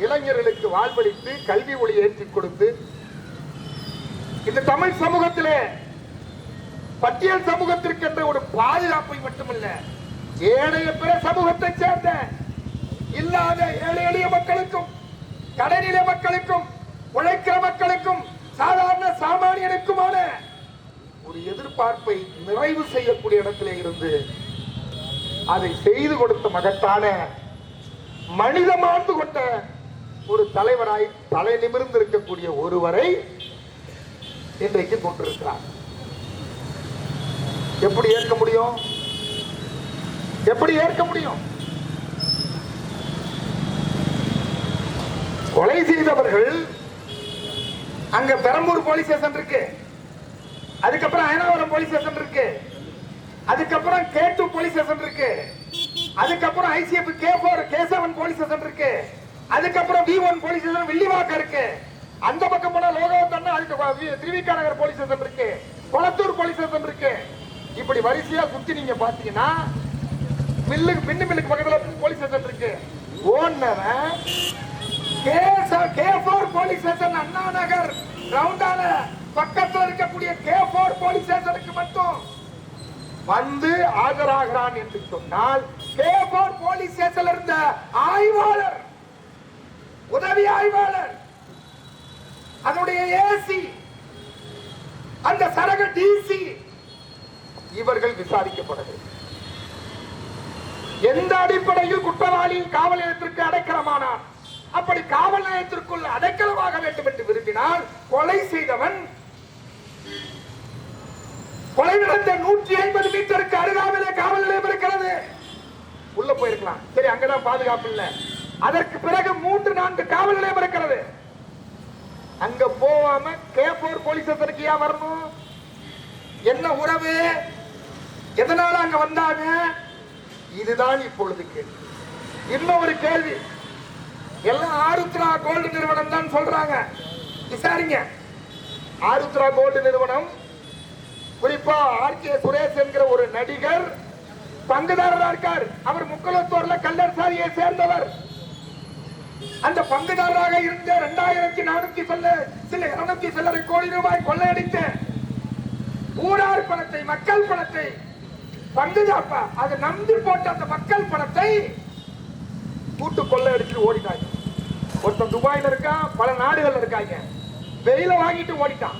இளைஞர்களுக்கு வாழ்வளித்து கல்வி ஒளி ஏற்றி கொடுத்து இந்த தமிழ் சமூகத்திலே பட்டியல் சமூகத்திற்கு என்ற ஒரு பாதுகாப்பை மட்டுமல்ல, ஏழைய பிற சமூகத்தை சேர்ந்த இல்லாத ஏழை எளிய மக்களுக்கும், கடைநில மக்களுக்கும், உழைக்கிற மக்களுக்கும், சாதாரண சாமானியனுக்குமான ஒரு எதிர்பார்ப்பை நிறைவு செய்யக்கூடிய இடத்திலே இருந்து அதை செய்து கொடுத்த மகத்தான மனித மாண்பு கொண்ட ஒரு தலைவராய் தலை நிமிர்ந்து இருக்கக்கூடிய ஒருவரை இன்றைக்கு கொண்டிருக்கிறார். எப்படி ஏற்க முடியும்? எப்படி ஏற்க முடியும்? கொலை செய்தவர்கள் அங்க பெரம்பூர் போலீஸ் ஸ்டேஷன் இருக்கு, அதுக்கப்புறம் அயனாவரம் போலீஸ் ஸ்டேஷன் இருக்கு, அதுக்கப்புறம் K2 போலீஸ் ஸ்டேஷன் இருக்கு, அதுக்கப்புறம் ICF K4 K7 police station இருக்கு, அதுக்கப்புறம் V1 போலீஸ் ஸ்டேஷன் வில்லிவாக்கம் இருக்கு, அந்த பக்கம் போனா லோகவத்தண்ணா, அதுக்கு திருவிக்கா நகர் போலீஸ் ஸ்டேஷன் இருக்கு, கொளத்தூர் போலீஸ் ஸ்டேஷன் இருக்கு. இப்படி வரிசையா சுத்தி நீங்க பாத்தீங்கன்னா மின்னு மில்லுக்கு பக்கத்துல போலீஸ் ஸ்டேஷன் இருக்கு. ஓன்னவன் K4 police station Anna Nagar ரவுண்டான பக்கத்துல இருக்கக்கூடிய K4 போலீஸ் ஸ்டேஷனுக்கு மட்டும் வந்து ஆஜராகிறான் என்று சொன்னால் K4 போலீஸ் ஸ்டேஷன்ல இருந்த ஆய்வாளர், உதவி ஆய்வாளர், அதனுடைய ஏசி, அந்த சரக டிசி, இவர்கள் விசாரிக்கப்படவில்லை. எந்த அடிப்படையில் குற்றவாளி காவல் நிலையத்திற்கு அடைக்கலமானார்? அப்படி காவல் நிலையத்திற்குள் அடைக்கலமாக வேண்டும் என்று விரும்பினால் கொலை செய்தவன் கொலை நடந்த 150 மீட்டருக்கு அருகாமையிலே காவல் நிலையம் இருக்கிறது, உள்ள போயிருக்கலாம். சரி, அங்கதான் பாதுகாப்பு இல்லை. அதற்கு பிறகு 3-4 காவல் நிலையம் இருக்கிறது. அங்க போகாம K4 போலீஸ் ஸ்டேஷனுக்கு ஏன் வரணும்? என்ன உறவு? எதனால அங்க வந்தாங்க? இதுதான் இப்பொழுது கேள்வி. இன்னொரு கேள்வி, எல்லாம் ஆருத்ரா கோல்டு நிறுவனம் தான் சொல்றாங்க. விசாரிங்க. ஆருத்ரா கோல்டு நிறுவனம், குறிப்பா RK சுரேஷ் என்கிற ஒரு நடிகர் பங்குதாரரா இருக்கார். அவர் முக்குளத்தூர்ல கல்லர் சாரியை சேர்ந்தவர். அந்த பங்குதாரராக இருந்த 2400 சில்லறை கோடி ரூபாய் கொள்ளையடித்த ஊரார் பணத்தை, மக்கள் பணத்தை, பங்குதாப்பா அதை நம்பி போட்ட அந்த மக்கள் பணத்தை கூட்டு கொள்ளையடிச்சு ஓடிட்டாங்க. ஒருத்தன் துபாயில இருக்கான், பல நாடுகள்ல இருக்காங்க. வெயில வாங்கிட்டு ஓடிட்டான்,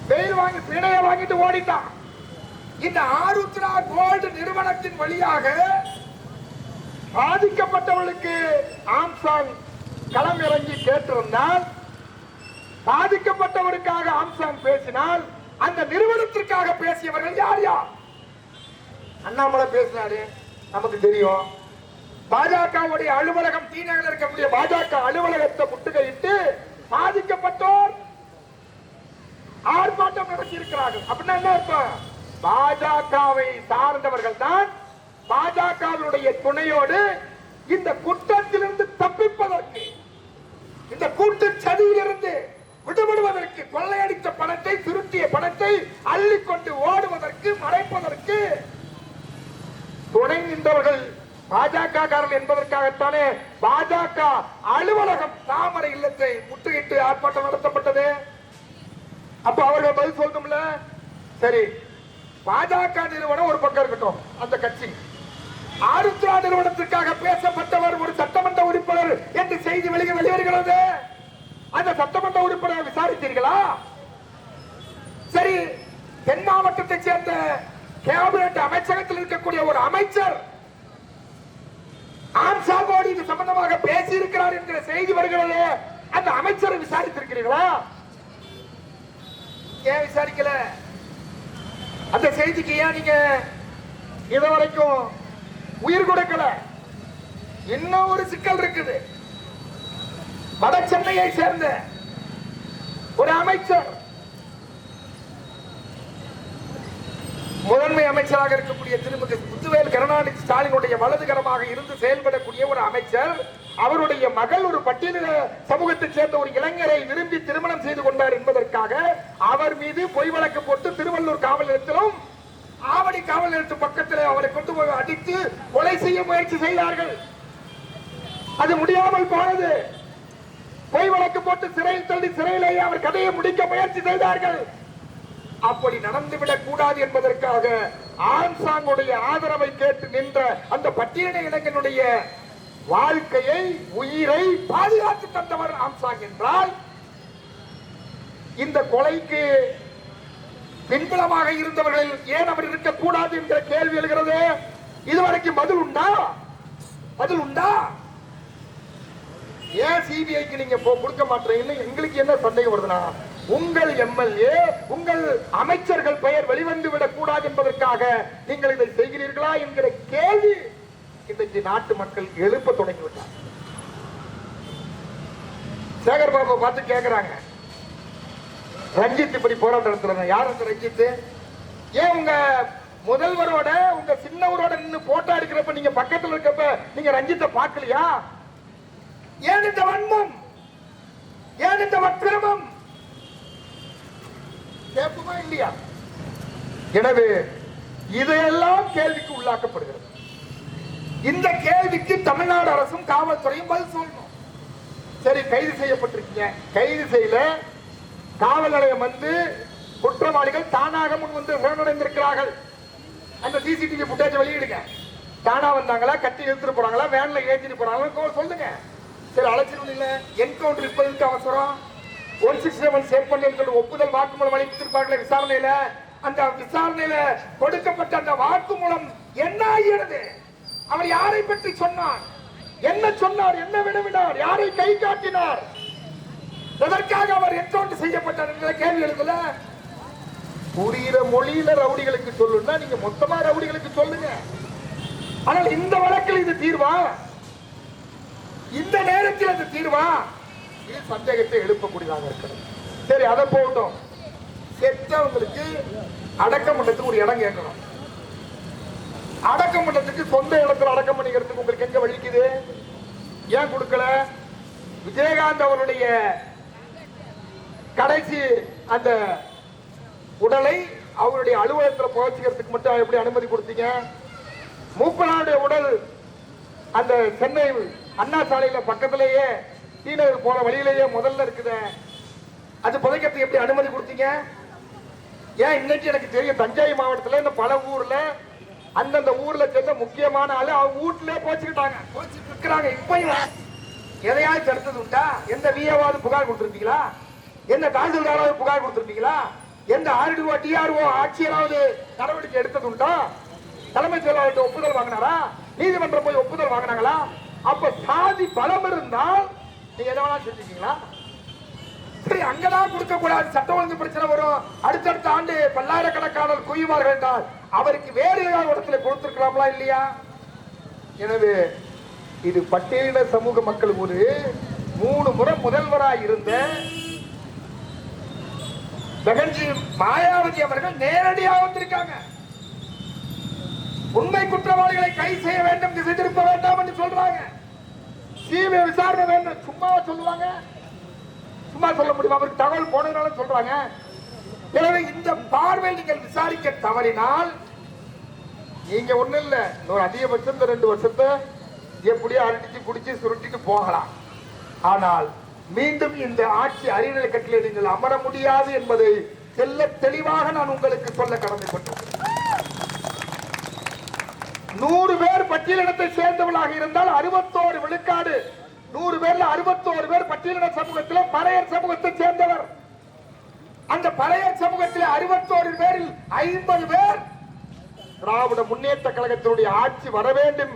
வெயில் வாங்கி பிணைய வாங்கிட்டு ஓடிட்டான். இந்த ஆருத்ரா கோல்டு நிறுவனத்தின் வழியாக பாதிக்கப்பட்டவர்களுக்கு ஆம்சாங் களம் இறங்கி கேட்டிருந்தால், பாதிக்கப்பட்டவருக்காக ஆம்சாங் பேசினால், அந்த நிறுவனத்திற்காக பேசியவர்கள் யார் யார்? அண்ணாமலை பேசினாரு, நமக்கு தெரியும். பாஜகவுடைய அலுவலகம் தீநகரில் இருக்கக்கூடிய பாஜக அலுவலகத்தை முட்டுகையிட்டு பாதிக்கப்பட்டோர் ஆர்ப்பாட்டம் நடத்தி இருக்கிறார்கள். அப்படின்னா என்ன அர்த்தம்? பாஜகவை சார்ந்தவர்கள் தான் பாஜகவுடைய துணையோடு இந்த குற்றத்திலிருந்து தப்பிப்பதற்கு, இந்த கூட்டு சதியிலிருந்து விடுபடுவதற்கு, கொள்ளையடித்த பணத்தை, திருட்டிய பணத்தை அள்ளிக்கொண்டு ஓடுவதற்கு, மறைப்பதற்கு துணை நின்றவர்கள் பாஜக காரர்கள் என்பதற்காகத்தானே பாஜக அலுவலகம் தாமரை இல்லத்தை முற்றுகையிட்டு ஆர்ப்பாட்டம் நடத்தப்பட்டது. அப்ப அவர்கள் பதில் சொல்லணும்ல. சரி, பாஜக நிறுவனம் ஒரு பக்கம் இருக்கட்டும், அந்த கட்சி ஆருத்ரா நிறுவனத்திற்காக பேசப்பட்டவர் ஒரு சட்டமன்ற உறுப்பினர் என்று செய்தி வெளிவருகிறது. அந்த சட்டமன்ற உறுப்பினர் விசாரித்தீர்களா? சரி, தென் மாவட்டத்தை சேர்ந்த கேபினட் அமைச்சகத்தில் இருக்கக்கூடிய ஒரு அமைச்சர் ஆம்சாங்கோடு இது சம்பந்தமாக பேசி இருக்கிறார் என்கிற செய்தி வருகிறது. அந்த அமைச்சரை விசாரித்திருக்கிறீர்களா? ஏன் விசாரிக்கல? அந்த செய்திக்கு ஏன் நீங்க இதுவரைக்கும் உயிர் கொடுக்கல? இன்னும் ஒரு சிக்கல் இருக்குது. வட சென்னையை சேர்ந்த ஒரு அமைச்சர், முதன்மை அமைச்சராக இருக்கக்கூடிய திருமதி முத்துவேல் கருணாநிதி ஸ்டாலினுடைய வலதுகரமாக இருந்து செயல்படக்கூடிய ஒரு அமைச்சர், அவருடைய மகள் ஒரு பட்டியலின சமூகத்தை சேர்ந்த ஒரு இளைஞரை விரும்பி திருமணம் செய்து கொண்டார் என்பதற்காக அவர் மீது பொய் வழக்கு போட்டு திருவள்ளூர் காவல் நிலையத்திலும் ஆவடி காவல் நிலையத்து பக்கத்தில் அவரை கொண்டு போய் அடித்து கொலை செய்ய முயற்சி செய்தார்கள். அது முடியாமல் போனது. பொய் வழக்கு போட்டு சிறையில் தள்ளி சிறையிலேயே அவர் கதையை முடிக்க முயற்சி செய்தார்கள். அப்படி நடந்துவிடக் கூடாது என்பதற்காக ஆம்சாங்குடைய ஆதரவை கேட்டு நின்ற அந்த பட்டியலின இளைஞனுடைய வாழ்க்கையை, உயிரை பாதுகாத்து தந்தவர் ஆம்சாங் என்றால், இந்த கொலைக்கு பின்புலமாக இருந்தவர்களில் ஏன் அவர் இருக்கக்கூடாது என்கிற கேள்வி எழுகிறது. இதுவரைக்கும் பதில் உண்டா? பதில் உண்டா? ஏன் சிபிஐக்கு நீங்க கொடுக்க மாட்டீங்கன்னு எங்களுக்கு என்ன சந்தேகம் வருதுன்னா, உங்கள் எம்எல்ஏ, உங்கள் அமைச்சர்கள் பெயர் வெளிவந்து விடக் கூடாது என்பதற்காக நீங்கள் இதை செய்கிறீர்களா என்கிற கேள்வி இன்றைக்கு நாட்டு மக்கள் எழுப்ப தொடங்கிவிட்டார். சேகர் பாபு பார்த்து கேட்கிறாங்க, ரஞ்சித் இப்படி போராட்டம் நடத்துறாங்க. யார் அந்த ரஞ்சித்? ஏன் உங்க முதல்வரோட உங்க சின்னவரோட நின்று போட்டோ எடுக்கிறப்ப நீங்க பக்கத்தில் இருக்கப்ப நீங்க ரஞ்சித்தை பார்க்கலையா? ஏன் இந்த வன்மம்? ஏன் இந்த வக்கிரமம்? கேட்புமா இல்லையா? எனவே இதையெல்லாம் கேள்விக்கு உள்ளாக்கப்படுகிறது. இந்த கேள்விக்கு தமிழ்நாடு அரசும் காவல்துறையும் பதில் சொல்லணும். சரி, கைது செய்யப்பட்டிருக்கீங்க, கைது செய்யல, காவல் நிலையம் வந்து குற்றவாளிகள் தானாக முன் வந்து சரணடைந்திருக்கிறார்கள். அந்த சிசிடிவி புட்டேஜ் வெளியிடுங்க. தானா வந்தாங்களா, கட்டி எடுத்துட்டு போறாங்களா, வேன்ல ஏற்றிட்டு போறாங்களா சொல்லுங்க. சரி, அழைச்சிட்டு இல்ல, என்கவுண்டர் இப்போதுக்கு அவசரம். 167 சேவ் பண்ணி ஒப்புதல் வாக்குமூலம் அளித்திருப்பார்கள் விசாரணையில. அந்த விசாரணையில கொடுக்கப்பட்ட அந்த வாக்குமூலம் என்ன ஆகிறது? அவர் யாரை பற்றி சொன்னார்? என்ன சொன்னார்? என்ன வினவினார்? யாரை கை காட்டினார்? எதற்காக அவர் என்கவுண்டர் செய்யப்பட்டார் என்ற கேள்வி எழுதல. புரிகிற மொழியில ரவுடிகளுக்கு சொல்லுன்னா நீங்க மொத்தமா ரவுடிகளுக்கு சொல்லுங்க. ஆனால் இந்த வழக்கில் இது தீர்வா? இந்த நேரத்தில் அது தீர்வா? இது சந்தேகத்தை எழுப்பக்கூடியதாக இருக்கிறது. சரி, அதை போட்டோம். செத்தவங்களுக்கு அடக்கம் பண்றதுக்கு ஒரு இடம் கேட்கணும். அடக்கம் பண்றதுக்கு சொந்த இடத்துல அடக்கம் பண்ணிக்கிறதுக்கு உங்களுக்கு எங்க வலிக்குது? ஏன் கொடுக்கல? விஜயகாந்த் அவருடைய கடைசி அந்த உடலை அவருடைய அலுவலகத்தில் புதைச்சிக்கிறதுக்கு மட்டும் எப்படி அனுமதி கொடுத்தீங்க? மூப்பனாருடைய உடல் அந்த சென்னை அண்ணா சாலையில பக்கத்திலேயே டீநகர் போற வழியிலேயே முதல்ல இருக்குது, அது புதைக்கிறதுக்கு எப்படி அனுமதி கொடுத்தீங்க? ஏன் இன்னைக்கு எனக்கு தெரியும், தஞ்சை மாவட்டத்தில் இந்த பல ஊர்ல அந்தந்த ஊர்ல சேர்ந்த முக்கியமான ஆளு அவங்க வீட்டுல போச்சுக்கிட்டாங்க, போச்சுட்டு இருக்கிறாங்க. இப்பயும் எதையாவது தடுத்தது உண்டா? எந்த விஏவாவது புகார் கொடுத்திருப்பீங்களா? எந்த தாசில்தாராவது புகார் கொடுத்திருப்பீங்களா? எந்த ஆர்டிஓ டிஆர்ஓ ஆட்சியராவது நடவடிக்கை எடுத்தது உண்டா? தலைமைச் செயலாளர்கிட்ட ஒப்புதல் வாங்கினாரா? நீதிமன்றம் போய் ஒப்புதல் வாங்கினாங்களா? அப்ப சாதி பலம் இருந்தால் நீங்க எதை வேணா செஞ்சுக்கீங்களா? சரி, அங்கதான் கொடுக்க கூடாது, சட்ட ஒழுங்கு பிரச்சனை வரும், அடுத்தடுத்த ஆண்டு பல்லாயிரக்கணக்கான குவிவார்கள் என்றால் அவருக்கு வேறு ஏதாவது இடத்துல கொடுத்திருக்கலாங்களா இல்லையா? எனவே இது பட்டியலின சமூக மக்கள் ஒரு 3 முறை முதல்வராக இருந்த பெகன்ஜி மாயாவதி அவர்கள் நேரடியாக வந்திருக்காங்க. உண்மை குற்றவாளிகளை கைது செய்ய வேண்டும், திசை திருப்ப வேண்டாம் என்று சொல்றாங்க. சிபிஐ விசாரணை வேண்டும். சும்மா சொல்லுவாங்க? சும்மா சொல்ல முடியும்? அவருக்கு தகவல் போனதுனால சொல்றாங்க. எனவே இந்த பார்வையில் நீங்கள் விசாரிக்க தவறினால் நீங்க ஒண்ணு இல்ல, ஒரு அதிகபட்சம் 2 வருஷத்தை எப்படியோ அடிச்சு குடிச்சு சுருட்டிட்டு போகலாம். ஆனால் மீண்டும் இந்த ஆட்சி அறிநிலை கட்டிலே நீங்கள் அமர முடியாது என்பதை செல்ல தெளிவாக நான் உங்களுக்கு சொல்ல கடமைப்பட்டேன். 100 பேர் பட்டியலினத்தை சேர்ந்தவர்களாக இருந்தால் 61 விழுக்காடு, 100 பேர்ல 61 பேர் பட்டியலின சமூகத்தில் பறையர் சமூகத்தை சேர்ந்தவர். அந்த பறையர் சமூகத்தில் 61 பேரில் 50 பேர் திராவிட முன்னேற்ற கழகத்தினுடைய ஆட்சி வர வேண்டும்,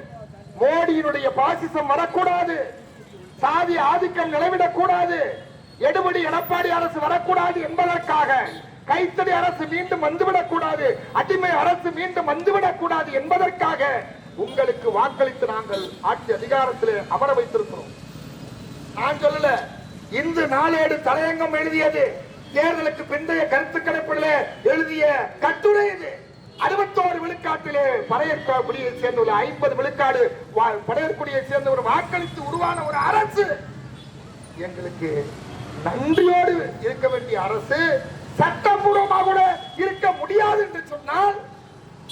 மோடியினுடைய பாசிசம் வரக்கூடாது, சாதி ஆதிக்கம் நிலவிடக் கூடாது, எடுபடி எடப்பாடி அரசு வரக்கூடாது என்பதற்காக, கைத்தறி அரசு மீண்டும் வந்துவிடக் கூடாது, அடிமை அரசு மீண்டும் வந்துவிடக் கூடாது என்பதற்காக உங்களுக்கு வாக்களித்து நாங்கள் ஆட்சி அதிகாரத்தில் அமர வைத்திருக்கிறோம். நான் சொல்லல, இந்து நாளேடு தலையங்கம் எழுதியது, தேர்தலுக்கு பிந்தைய கருத்து கணிப்பில் எழுதிய கட்டுரை இது. 61 விழுக்காட்டிலே பறையற்குடியை சேர்ந்த 50 விழுக்காடு படையற்குடியை சேர்ந்த ஒரு வாக்களித்து உருவான ஒரு அரசு எங்களுக்கு நன்றியோடு இருக்க வேண்டிய அரசு சட்டப்பூர்வமாக கூட இருக்க முடியாது என்று சொன்னால்,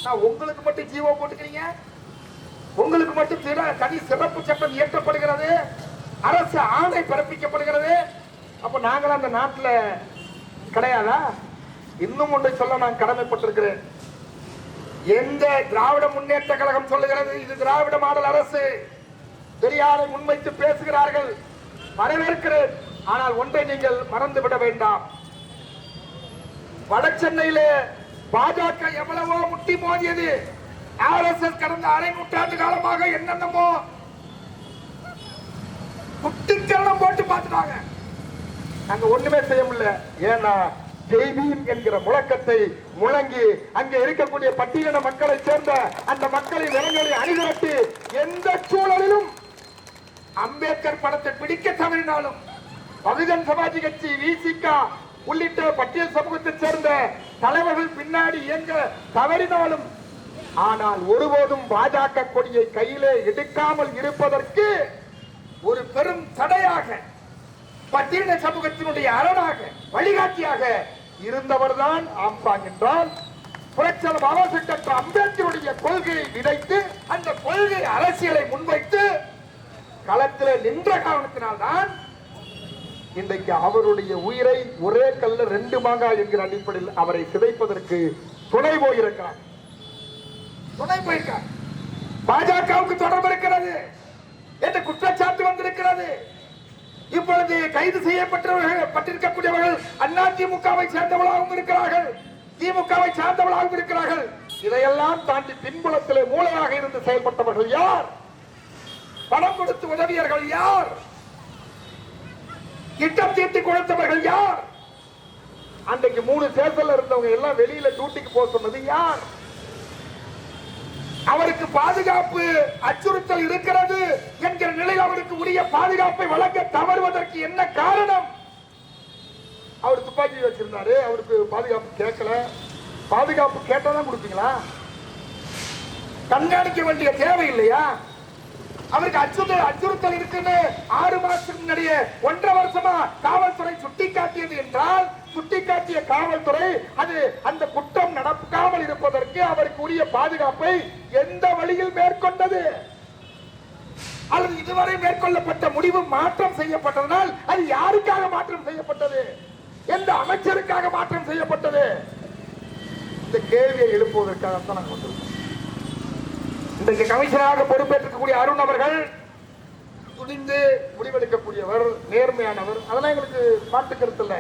நான் உங்களுக்கு மட்டும் ஜீவோ போட்டுக்கிறீங்க, உங்களுக்கு மட்டும் தனி சிறப்பு சட்டம் இயற்றப்படுகிறது, அரசு ஆணை பிறப்பிக்கப்படுகிறது. அப்ப நாங்களும் அந்த நாட்டில் கிடையாதா? இன்னும் ஒன்றை சொல்ல நான் கடமைப்பட்டிருக்கிறேன். எந்த திராவிட முன்னேற்ற கழகம் சொல்லுகிறது இது திராவிட மாடல் அரசு, பெரியாரை முன்வைத்து பேசுகிறார்கள், வரவேற்கிறேன். ஆனால் ஒன்றை நீங்கள் மறந்துவிட வேண்டாம், வட சென்னையிலே பாஜக எவ்வளவோ முட்டி மோதியது, RSS கடந்த அரை நூற்றாண்டு காலமாக என்னென்னமோ குட்டிக்கரணம் போட்டு பார்த்துட்டாங்க. நாங்க ஒண்ணுமே செய்ய முடியல. ஏன்னா ஜெய்பீம் என்கிற முழக்கத்தை முழங்கி அங்கே இருக்கக்கூடிய பட்டியலின மக்களை சேர்ந்த அந்த மக்களின் நிலங்களை அணிதிரட்டி எந்த சூழலிலும் அம்பேத்கர் படத்தை பிடிக்க தவறினாலும், பகுஜன் சமாஜ் கட்சி, VCK உள்ளிட்ட பட்டியல் சமூகத்தை சேர்ந்த தலைவர்கள் பின்னாடி இயங்க தவறினாலும், ஆனால் ஒருபோதும் பாஜக கொடியை கையிலே எடுக்காமல் இருப்பதற்கு ஒரு பெரும் தடையாக, பட்டியலின சமூகத்தினுடைய அரணாக, வழிகாட்டியாக இருந்தவர்தான் ஆம்சாங் என்றால், புரட்சியாளர் பாபா சாஹேப் டாக்டர் அம்பேத்கருடைய கொள்கையை விதைத்து அந்த கொள்கை அரசியலை முன்வைத்து களத்தில் நின்ற காரணத்தினால்தான் இன்றைக்கு அவருடைய உயிரை ஒரே கல்ல 2 மாங்காய் என்கிற அடிப்படையில் அவரை சிதைப்பதற்கு துணை போயிருக்கார். பாஜகவுக்கு தொடர்பு இருக்கிறது என்ற குற்றச்சாட்டு வந்திருக்கிறது. இப்பொழுது கைது செய்யப்பட்டிருக்கக்கூடியவர்கள் அதிமுகவை சேர்ந்தவர்களாகவும் இருக்கிறார்கள், திமுகவை சார்ந்தவர்களாகவும் இருக்கிறார்கள். இதையெல்லாம் தாண்டி பின்புலத்திலே மூளையாக இருந்து செயல்பட்டவர்கள் யார்? பணம் கொடுத்து உதவியவர்கள் யார்? திட்டம் தீட்டி கொடுத்தவர்கள் யார்? அன்றைக்கு 3 தேர்தல் இருந்தவங்க எல்லாம் வெளியில டியூட்டிக்கு போக சொன்னது யார்? அவருக்கு பாதுகாப்பு அச்சுறுத்தல் இருக்கிறது என்கிற நிலையில் அவருக்கு உரிய பாதுகாப்பை வழங்க தவறுவதற்கு என்ன காரணம்? அவர் துப்பாக்கி வச்சிருந்தாரு, அவருக்கு பாதுகாப்பு கேட்கல. பாதுகாப்பு கேட்டாதான் கொடுப்பீங்களா? கண்காணிக்க வேண்டிய தேவை இல்லையா? அவருக்கு அச்சுறுத்தல் இருக்குன்னு 6 மாசத்துக்கு முன்னாடியே 1.5 வருஷமா காவல்துறை சுட்டிக்காட்டியது என்றால், சுட்டிக்காட்டிய காவல்துறை அது அந்த குற்றம் நடக்காமல் இருப்பதற்கு அவருக்கு உரிய பாதுகாப்பை எந்த வழியில் மேற்கொண்டது? அல்லது இதுவரை மேற்கொள்ளப்பட்ட முடிவு மாற்றம் செய்யப்பட்டதனால் அது யாருக்காக மாற்றம் செய்யப்பட்டது? எந்த அமைச்சருக்காக மாற்றம் செய்யப்பட்டது? இந்த கேள்வியை எழுப்புவதற்காகத்தான் நாங்கள் வந்திருக்கோம். இன்றைக்கு கமிஷனராக பொறுப்பேற்கக்கூடிய அருண் அவர்கள் துணிந்து முடிவெடுக்கக்கூடியவர், நேர்மையானவர், அதெல்லாம் எங்களுக்கு மாற்று கருத்து இல்லை.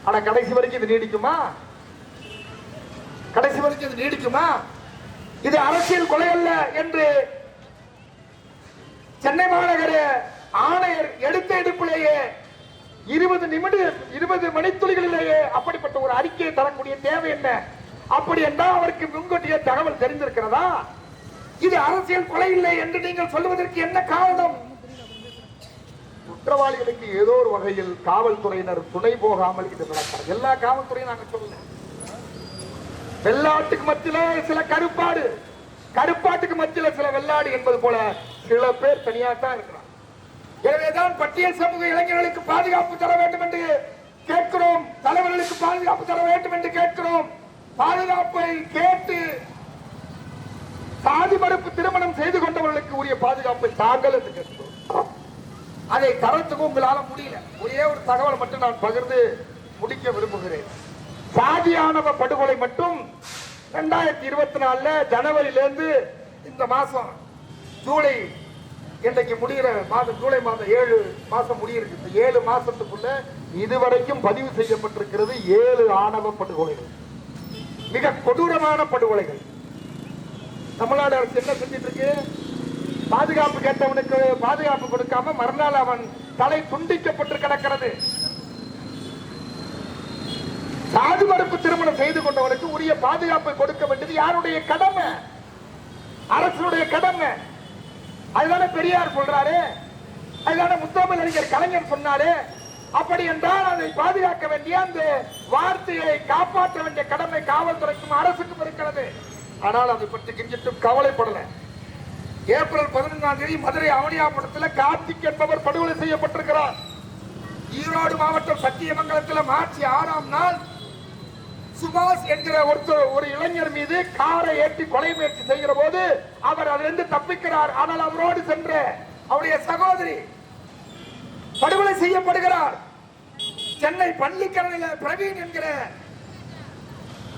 ஆனா கடைசி வரைக்கும் இது நீடிக்குமா? கடைசி வரைக்கும் இது நீடிக்குமா? இது அரசியல் கொலை அல்ல என்று சென்னை மாநகர ஆணையர் எடுத்த எடுப்பிலேயே 20 மணித்துளிகளிலேயே அப்படிப்பட்ட ஒரு அறிக்கையை தரக்கூடிய தேவை என்ன? அப்படி என்றால் அவருக்கு முன்கூட்டியே தகவல் தெரிந்திருக்கிறதா? இது அரசியல் கொலை இல்லை என்று நீங்கள் சொல்லுவதற்கு என்ன காரணம்? குற்றவாளிகளுக்கு ஏதோ ஒரு வகையில் காவல்துறையினர் துணை போகாமல் இது நடக்கிறது. எல்லா காவல்துறையும் நாங்கள் சொல்லல. வெள்ளாட்டுக்கு மத்தியில சில கருப்பாட்டுக்கு மத்தியில சில வெள்ளாடு என்பது போல சில பேர் தனியாத்தான் இருக்கிறார். எனவேதான் பட்டியல் சமூக இளைஞர்களுக்கு பாதுகாப்பு தர வேண்டும் என்று கேட்கிறோம், தலைவர்களுக்கு பாதுகாப்பு தர வேண்டும் என்று கேட்கிறோம். பாதுகாப்பை கேட்டு சாதி மறுப்பு திருமணம் செய்து கொண்டவர்களுக்கு உரிய பாதுகாப்பை தாங்கள் என்று கேட்கிறோம். அதை தரத்துக்கு உங்களால முடியல. ஒரே ஒரு தகவல் மட்டும் நான் பகிர்ந்து முடிக்க விரும்புகிறேன். சாதியானவ படுகொலை மட்டும் 2024 ஜனவரியிலிருந்து இந்த மாசம் ஜூலை இன்றைக்கு முடிகிற மாதம், ஜூலை மாதம் 7 மாசம் முடியிருக்கு. இந்த 7 மாசத்துக்குள்ள இதுவரைக்கும் பதிவு செய்யப்பட்டிருக்கிறது 7 ஆணவ படுகொலைகள், மிக கொடூரமான படுகொலைகள். தமிழ்நாடு அரசு என்ன செஞ்சிட்டு இருக்கு? பாதுகாப்பு கேட்டவனுக்கு பாதுகாப்பு கொடுக்காம மறுநாள் அவன் தலை துண்டிக்கப்பட்டு கிடக்கிறது. சாதி மறுப்பு திருமணம் செய்து கொண்டவனுக்கு உரிய பாதுகாப்பை கொடுக்க வேண்டியது யாருடைய கடமை? அரசுடைய கடமை. அதுதானே பெரியார் சொல்றாரு, அதுதானே முத்தமிழ் அறிஞர் கலைஞர் சொன்னாரு. அப்படி என்றால் அதை பாதுகாக்க வேண்டிய அந்த வார்த்தையை காப்பாற்ற வேண்டிய கடமை காவல்துறைக்கும் அரசுக்கும் இருக்கிறது. ஆனால் அதை பற்றி கிஞ்சிட்டும் கவலைப்படல. ஏப்ரல் 11ஆம் தேதி மதுரை அவனியாபுரத்தில் கார்த்திக் என்பவர் படுகொலை செய்யப்பட்டிருக்கிறார். ஈரோடு மாவட்டம் சத்தியமங்கலத்தில் மார்ச் 6ஆம் நாள் சுபாஷ் என்கிற ஒரு இளைஞர் மீது காரை ஏற்றி கொலை முயற்சி செய்கிற போது அவர் அதிலிருந்து தப்பிக்கிறார். ஆனால் அவரோடு சென்ற அவருடைய சகோதரி படுகொலை செய்யப்படுகிறார். சென்னை பள்ளிக்கரணையில் பிரவீன் என்கிற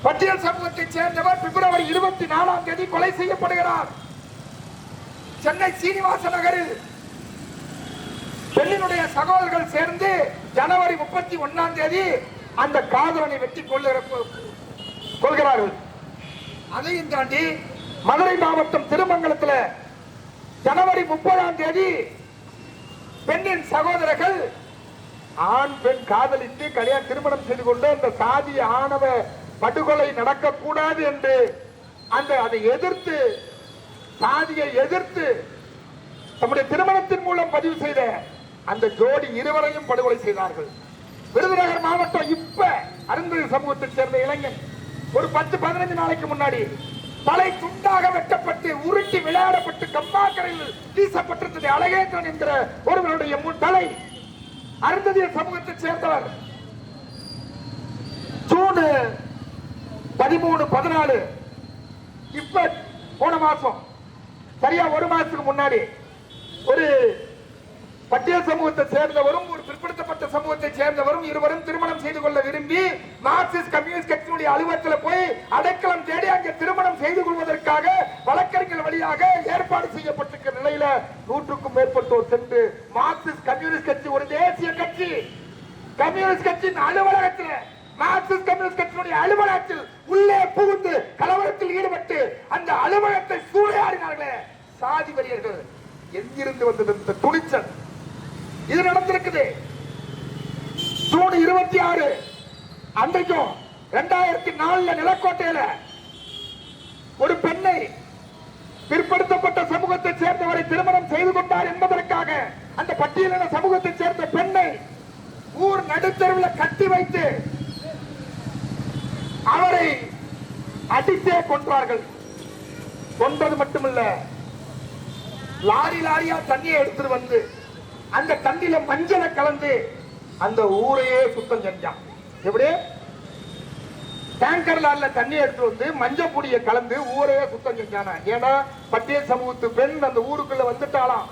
பட்டியல் சமூகத்தைச் சேர்ந்தவர் பிப்ரவரி 24ஆம் தேதி கொலை செய்யப்படுகிறார். சென்னை சீனிவாச நகரில் பெண்ணினுடைய சகோதரர்கள் சேர்ந்து ஜனவரி 31ஆம் தேதி அந்த காதலனை வெட்டி கொள்கிறார்கள். அதையும் தாண்டி மதுரை மாவட்டம் திருமங்கலத்தில் ஜனவரி 30ஆம் தேதி பெண்ணின் சகோதரர்கள் ஆண் பெண் காதலித்து கல்யாண திருமணம் செய்து கொண்டு அந்த சாதிய ஆணவ படுகொலை நடக்கக்கூடாது என்று அதை எதிர்த்து சாதியை எதிர்த்து தம்முடைய திருமணத்தின் மூலம் பதிவு செய்த அந்த ஜோடி இருவரையும் படுகொலை செய்தார்கள். விருதுநகர் மாவட்டம் இப்ப அருந்ததி சமூகத்தைச் சேர்ந்த இளைஞன் ஒரு 10-15 நாளைக்கு முன்னாடி தலை துண்டாக வெட்டப்பட்டு உருட்டி விளையாடப்பட்டு கம்மாக்கரையில் வீசப்பட்டிருந்தது. அழகேந்திரன் என்கிற ஒருவருடைய தலை அருந்ததி சமூகத்தைச் சேர்ந்தவர். ஜூன் 13-14 இப்ப போன மாசம் சரியா ஒரு மாசத்துக்கு முன்னாடி ஒரு பட்டியல் சமூகத்தை சேர்ந்தவரும் ஒரு பிற்படுத்தப்பட்ட சமூகத்தை சேர்ந்தவரும் இருவரும் திருமணம் செய்து கொள்ள விரும்பி மார்க்சிஸ்ட் கம்யூனிஸ்ட் கட்சியினுடைய அலுவலகத்தில் போய் அடைக்கலம் தேடி அங்கே திருமணம் செய்து கொள்வதற்காக வழக்கறிஞர் வழியாக ஏற்பாடு செய்யப்பட்டிருக்கிற நிலையில 100க்கும் மேற்பட்டோர் சென்று மார்க்சிஸ்ட் கம்யூனிஸ்ட் கட்சி ஒரு தேசிய கட்சி கம்யூனிஸ்ட் கட்சியின் அலுவலகத்தில் மார்க்சிஸ்ட் கம்யூனிஸ்ட் கட்சியினுடைய அலுவலகத்தில் உள்ளே புகுந்து கலவரத்தில் ஈடுபட்டு அந்த அலுவலகத்தை சூறையாடினார்களே சாதி வெறியர்கள். எங்கிருந்து வந்தது இந்த துணிச்சல்? இது நடந்திருக்குது. ஜூன் 26 அன்றைக்கும் 2004 நிலக்கோட்டையில ஒரு பெண்ணை பிற்படுத்தப்பட்ட சமூகத்தை சேர்ந்தவரை திருமணம் செய்து கொண்டார் என்பதற்காக அந்த பட்டியலின சமூகத்தை சேர்ந்த பெண்ணை ஊர் நடுத்தருவில் கட்டி வைத்து அவரை அடித்தே கொன்றார்கள். கொன்றது மட்டுமல்ல, லாரி லாரியா தண்ணியை எடுத்துட்டு வந்து அந்த தண்ணியில மஞ்சளை கலந்து அந்த ஊரையே சுத்தம் செஞ்சான். எப்படி? டேங்கர் லாரில தண்ணி எடுத்துட்டு வந்து மஞ்சள் பொடியை கலந்து ஊரையே சுத்தம் செஞ்சானா? ஏன்னா பட்டியல் சமூகத்து பெண் அந்த ஊருக்குள்ள வந்துட்டாலாம்.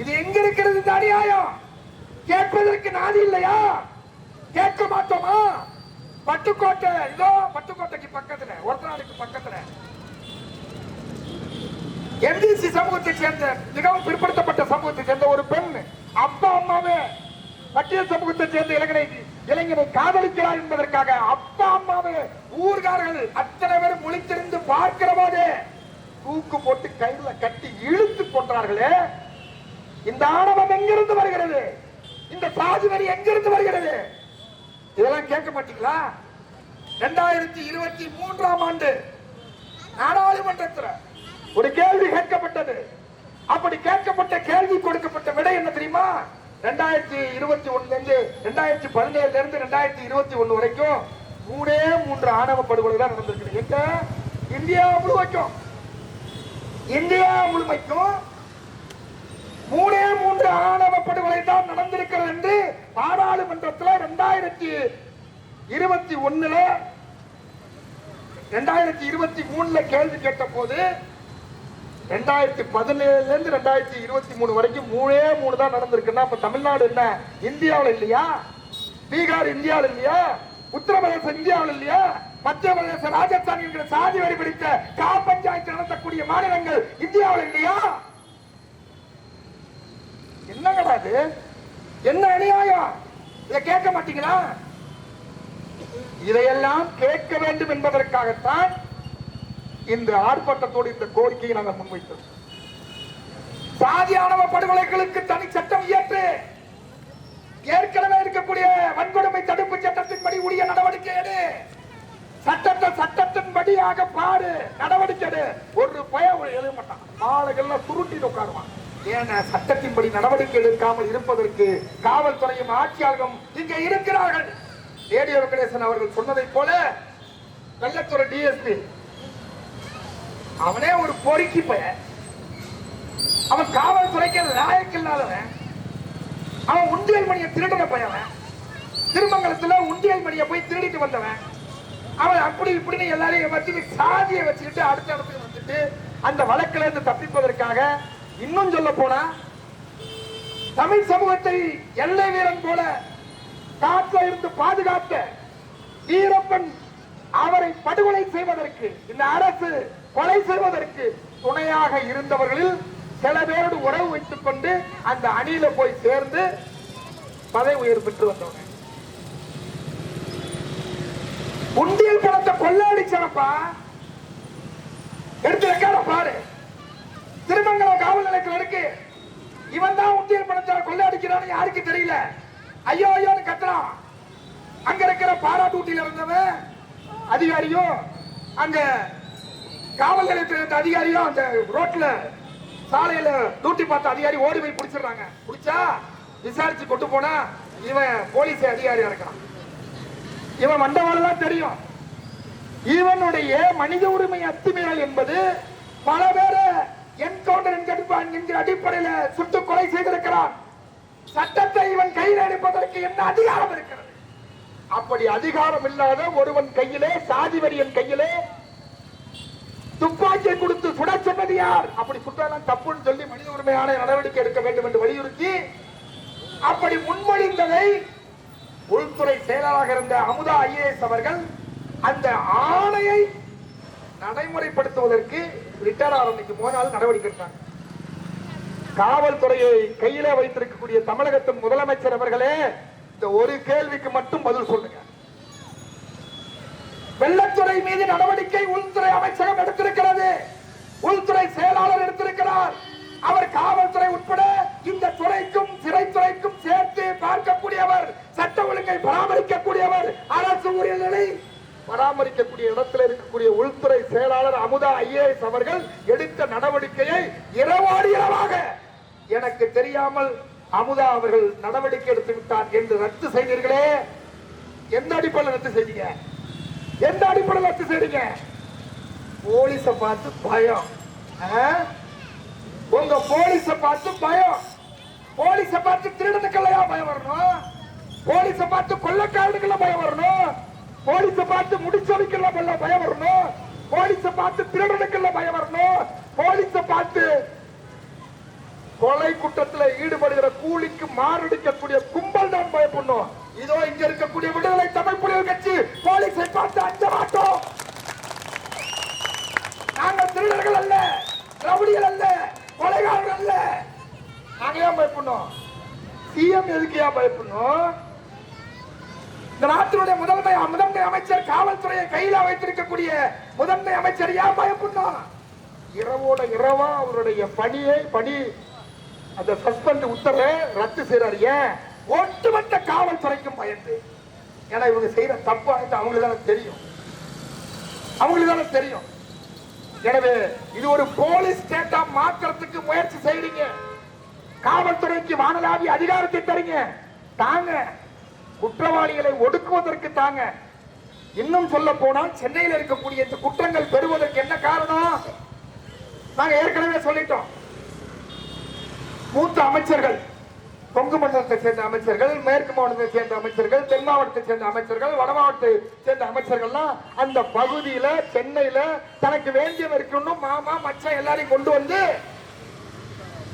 இது எங்க இருக்கிறது இந்த அநியாயம்? கேட்பதற்கு நாதி இல்லையா? கேட்க மாட்டோமா? பட்டுக்கோட்டை, இதோ பட்டுக்கோட்டைக்கு பக்கத்துல ஒருத்தநாடுக்கு பக்கத்துல எம்டிசி சமூகத்தை சேர்ந்த மிகவும் பிற்படுத்தப்பட்ட சமூகத்தை சேர்ந்த ஒரு பெண் அப்பா அம்மாவே பட்டியல் சமூகத்தை சேர்ந்த இளைஞனை காதலிக்கிறார் என்பதற்காக அப்பா அம்மாவே ஊர்காரர்கள் அத்தனை பேரும் முழித்திருந்து பார்க்கிற போது தூக்கு போட்டு கையில கட்டி இழுத்து கொண்டார்களே. இந்த ஆணவம் எங்கிருந்து வருகிறது? இந்த சாதி வரி எங்கிருந்து வருகிறது? இதெல்லாம் கேட்க மாட்டீங்களா? 2023ஆம் ஆண்டு நாடாளுமன்றத்தில் ஒரு கேள்வி கேட்கப்பட்டது. அப்படி கேட்கப்பட்ட கேள்வி கொடுக்கப்பட்ட விடை என்ன தெரியுமா? 2021 2017 இருந்து 2021 வரைக்கும் 3 ஆணவ படுகொலை தான் நடந்திருக்கு. எங்க? இந்தியா முழுமைக்கும் 3 ஆணவ படுகொலை தான் நடந்திருக்கிறது என்று பாராளுமன்றத்தில் 2023 கேள்வி கேட்ட போது 2017 இருந்து 2023 வரைக்கும் 3 தான் நடந்திருக்குன்னா அப்ப தமிழ்நாடு என்ன இந்தியாவில் இல்லையா? பீகார் இந்தியாவில் இல்லையா? உத்தரப்பிரதேச இந்தியாவில் இல்லையா? மத்திய பிரதேச ராஜஸ்தான் என்கிற சாதி வரி பிடித்த பஞ்சாயத்து நடத்தக்கூடிய மாநிலங்கள் இந்தியாவில் இல்லையா? என்ன கிடையாது? என்ன அநியாயம்? இதை கேட்க மாட்டீங்களா? இதையெல்லாம் கேட்க வேண்டும் என்பதற்காகத்தான் இந்த ஆர்ப்பாட்டத்தோடு இந்த கோரிக்கையை நாங்கள் முன்வைத்தோம். சாதி ஆணவ படுகொலைகளுக்கு தனி சட்டம் இயற்று ஏற்கனவே இருக்கக்கூடிய வன்கொடுமை தடுப்பு சட்டத்தின்படி உரிய நடவடிக்கை எடு. சட்டத்தை சட்டத்தின்படியாக பாரு, நடவடிக்கை ஒரு பயம் எழுத மாட்டான். ஆளுகள்லாம் சுருட்டி உட்காருவான். ஏன்னா சட்டத்தின்படி நடவடிக்கை எடுக்காமல் இருப்பதற்கு காவல்துறையும் ஆட்சியாளரும் இங்க இருக்கிறார்கள். ரேடியோ வெங்கடேசன் அவர்கள் சொன்னதை போல வெள்ளத்துறை டிஎஸ்பி அவனே ஒரு பொறுக்கி பையன். அவன் காவல்துறைக்கு லாயக்கு இல்லாதவன். அவன் உண்டியல் மணியை திருடுற பையன். திருமங்கலத்துல உண்டியல் மணியை போய் திருடிட்டு வந்தவன். அவன் அப்படி இப்படின்னு எல்லாரையும் வச்சு சாதியை வச்சுக்கிட்டு அடுத்த இடத்துக்கு வந்துட்டு அந்த வழக்கில இருந்து தப்பிப்பதற்காக, இன்னும் சொல்ல போனா தமிழ் சமூகத்தை எல்லை வீரன் போல காட்டில இருந்து பாதுகாத்த வீரப்பன் அவரை படுகொலை செய்வதற்கு, இந்த அரசு கொலை செய்வதற்கு துணையாக இருந்தவர்களில் சில பேரோடு உறவு வைத்துக் கொண்டு அந்த அணியில போய் சேர்ந்து பதவி உயர்வு பெற்று வந்தவங்க. உண்டியல் பணத்தை கொள்ளையடிச்சனப்பா, எடுத்து ரெக்கார்ட பாரு. திருமங்கலம் காவல் நிலையத்தில் இருக்கு. இவன் தான் உண்டியல் பணத்தை கொள்ளையடிக்கிறான்னு யாருக்கு தெரியல. ஐயோ ஐயோன்னு கத்துறான். அங்க இருக்கிற பாராட்டூட்டில இருந்தவன் அதிகாரியும் அங்க காவல் நிலையத்தில் இருந்த அதிகாரியும் அந்த ரோட்ல சாலையில டியூட்டி பார்த்த அதிகாரி ஓடி போய் பிடிச்சிடுறாங்க. பிடிச்சா விசாரிச்சு கொண்டு போனா இவன் போலீஸ் அதிகாரியா இருக்கான். இவன் மண்டவாளம் தெரியும். இவனுடைய மனித உரிமை அத்துமீறல் என்பது பல பேரை என்கவுண்டர் என்கிற அடிப்படையில் சுட்டு கொலை செய்திருக்கிறான். சட்டத்தை இவன் கையில் எடுப்பதற்கு என்ன அதிகாரம் இருக்கிறது? அப்படி அதிகாரம் இல்லாத ஒருவன் கையிலே, சாதி வரியன் கையிலே துப்பாக்கியை கொடுத்து சுட சொன்னது யார்? அப்படி சுட்டாலும் தப்புன்னு சொல்லி மனித உரிமையான நடவடிக்கை எடுக்க வேண்டும் என்று வலியுறுத்தி அப்படி முன்மொழிந்ததை உள்துறை செயலாளராக இருந்த அமுதா ஐஏஎஸ் அவர்கள் அந்த ஆணையை நடைமுறைப்படுத்துவதற்கு ரிட்டையர் ஆரம்பிக்கு போனால் நடவடிக்கை எடுத்தாங்க. காவல்துறையை கையிலே வைத்திருக்கக்கூடிய தமிழகத்தின் முதலமைச்சர் அவர்களே, இந்த ஒரு கேள்விக்கு மட்டும் பதில் சொல்லுங்க. வெள்ளத்துறை மீது நடவடிக்கை உள்துறை அமைச்சகம் எடுத்திருக்கிறது. உள்துறை செயலாளர் எடுத்திருக்கிறார். அவர் காவல்துறை உட்பட இந்த துறைக்கும் சிறைத்துறைக்கும் சேர்த்து பார்க்கக்கூடியவர், சட்ட ஒழுங்கை பராமரிக்கக்கூடியவர், அரசு உரிமைகளை பராமரிக்கக்கூடிய இடத்தில் இருக்கக்கூடிய உள்துறை செயலாளர் அமுதா ஐஏஎஸ் அவர்கள் எடுத்த நடவடிக்கையை இரவோடு இரவாக எனக்கு தெரியாமல் அமுதா அவர்கள் நடவடிக்கை எடுத்து விட்டார் என்று ரத்து செய்தீர்களே. எந்த அடிப்படையில் ரத்து செய்தீங்க? எந்த அடிப்படையில் ரத்து செய்றீங்க? போலீஸ பார்த்து பயம். உங்க போலீஸ பார்த்து பயம். போலீஸ பார்த்து திருடனுக்கெல்லையா பயம் வரணும்? போலீஸ பார்த்து கொள்ளக்காரனுக்கெல்லாம் பயம் வரணும்? போலீஸ பார்த்து முடிச்சவைக்கெல்லாம் பயம் வரணும்? போலீஸ பார்த்து திருடனுக்கெல்லாம் பயம் வரணும்? போலீஸ பார்த்து கொலை குற்றத்தில் ஈடுபடுகிற கூலிக்கு மாரடிக்கக்கூடிய கும்பல் தான் பயப்படணும். இதோ இங்க இருக்கக்கூடிய விடுதலை தமிழ் புலிகள் கட்சி போலீஸை பார்த்து அஞ்ச மாட்டோம். நாங்கள் திருடர்கள் அல்ல, ரவுடிகள் அல்ல, கொலைகாரர்கள் அல்ல. நாங்க ஏன் பயப்படணும்? சிஎம் எதுக்கு ஏன் பயப்படணும்? இந்த நாட்டினுடைய முதன்மை அமைச்சர், காவல்துறையை கையில வைத்திருக்கக்கூடிய முதன்மை அமைச்சர் ஏன் பயப்படணும்? இரவோட இரவா அவருடைய பணி அந்த சஸ்பெண்ட் உத்தரவை ரத்து செய்யறாரு. ஏன்? ஒட்டுமொத்த காவல்துறைக்கும் பயந்து. ஏன்னா இவங்க செய்யற தப்பு அவங்களுக்கு தானே தெரியும். அவங்களுக்கு தானே தெரியும். எனவே இது ஒரு போலீஸ் ஸ்டேட்டா மாற்றத்துக்கு முயற்சி செய்றீங்க. காவல்துறைக்கு வானளாவிய அதிகாரத்தை தரீங்க. தாங்க, குற்றவாளிகளை ஒடுக்குவதற்கு தாங்க. இன்னும் சொல்ல போனால் சென்னையில் இருக்கக்கூடிய இந்த குற்றங்கள் பெறுவதற்கு என்ன காரணம்? நாங்க ஏற்கனவே சொல்லிட்டோம். மூத்த அமைச்சர்கள், கொங்கு மண்டலத்தை சேர்ந்த அமைச்சர்கள், மேற்கு மாவட்டத்தை சேர்ந்த அமைச்சர்கள், தென் மாவட்டத்தை சேர்ந்த அமைச்சர்கள், வட மாவட்டத்தை சேர்ந்த அமைச்சர்கள்லாம் அந்த பகுதியில சென்னையில தனக்கு வேண்டியவர் இருக்கணும் மாமா மச்சான் எல்லாரையும் கொண்டு வந்து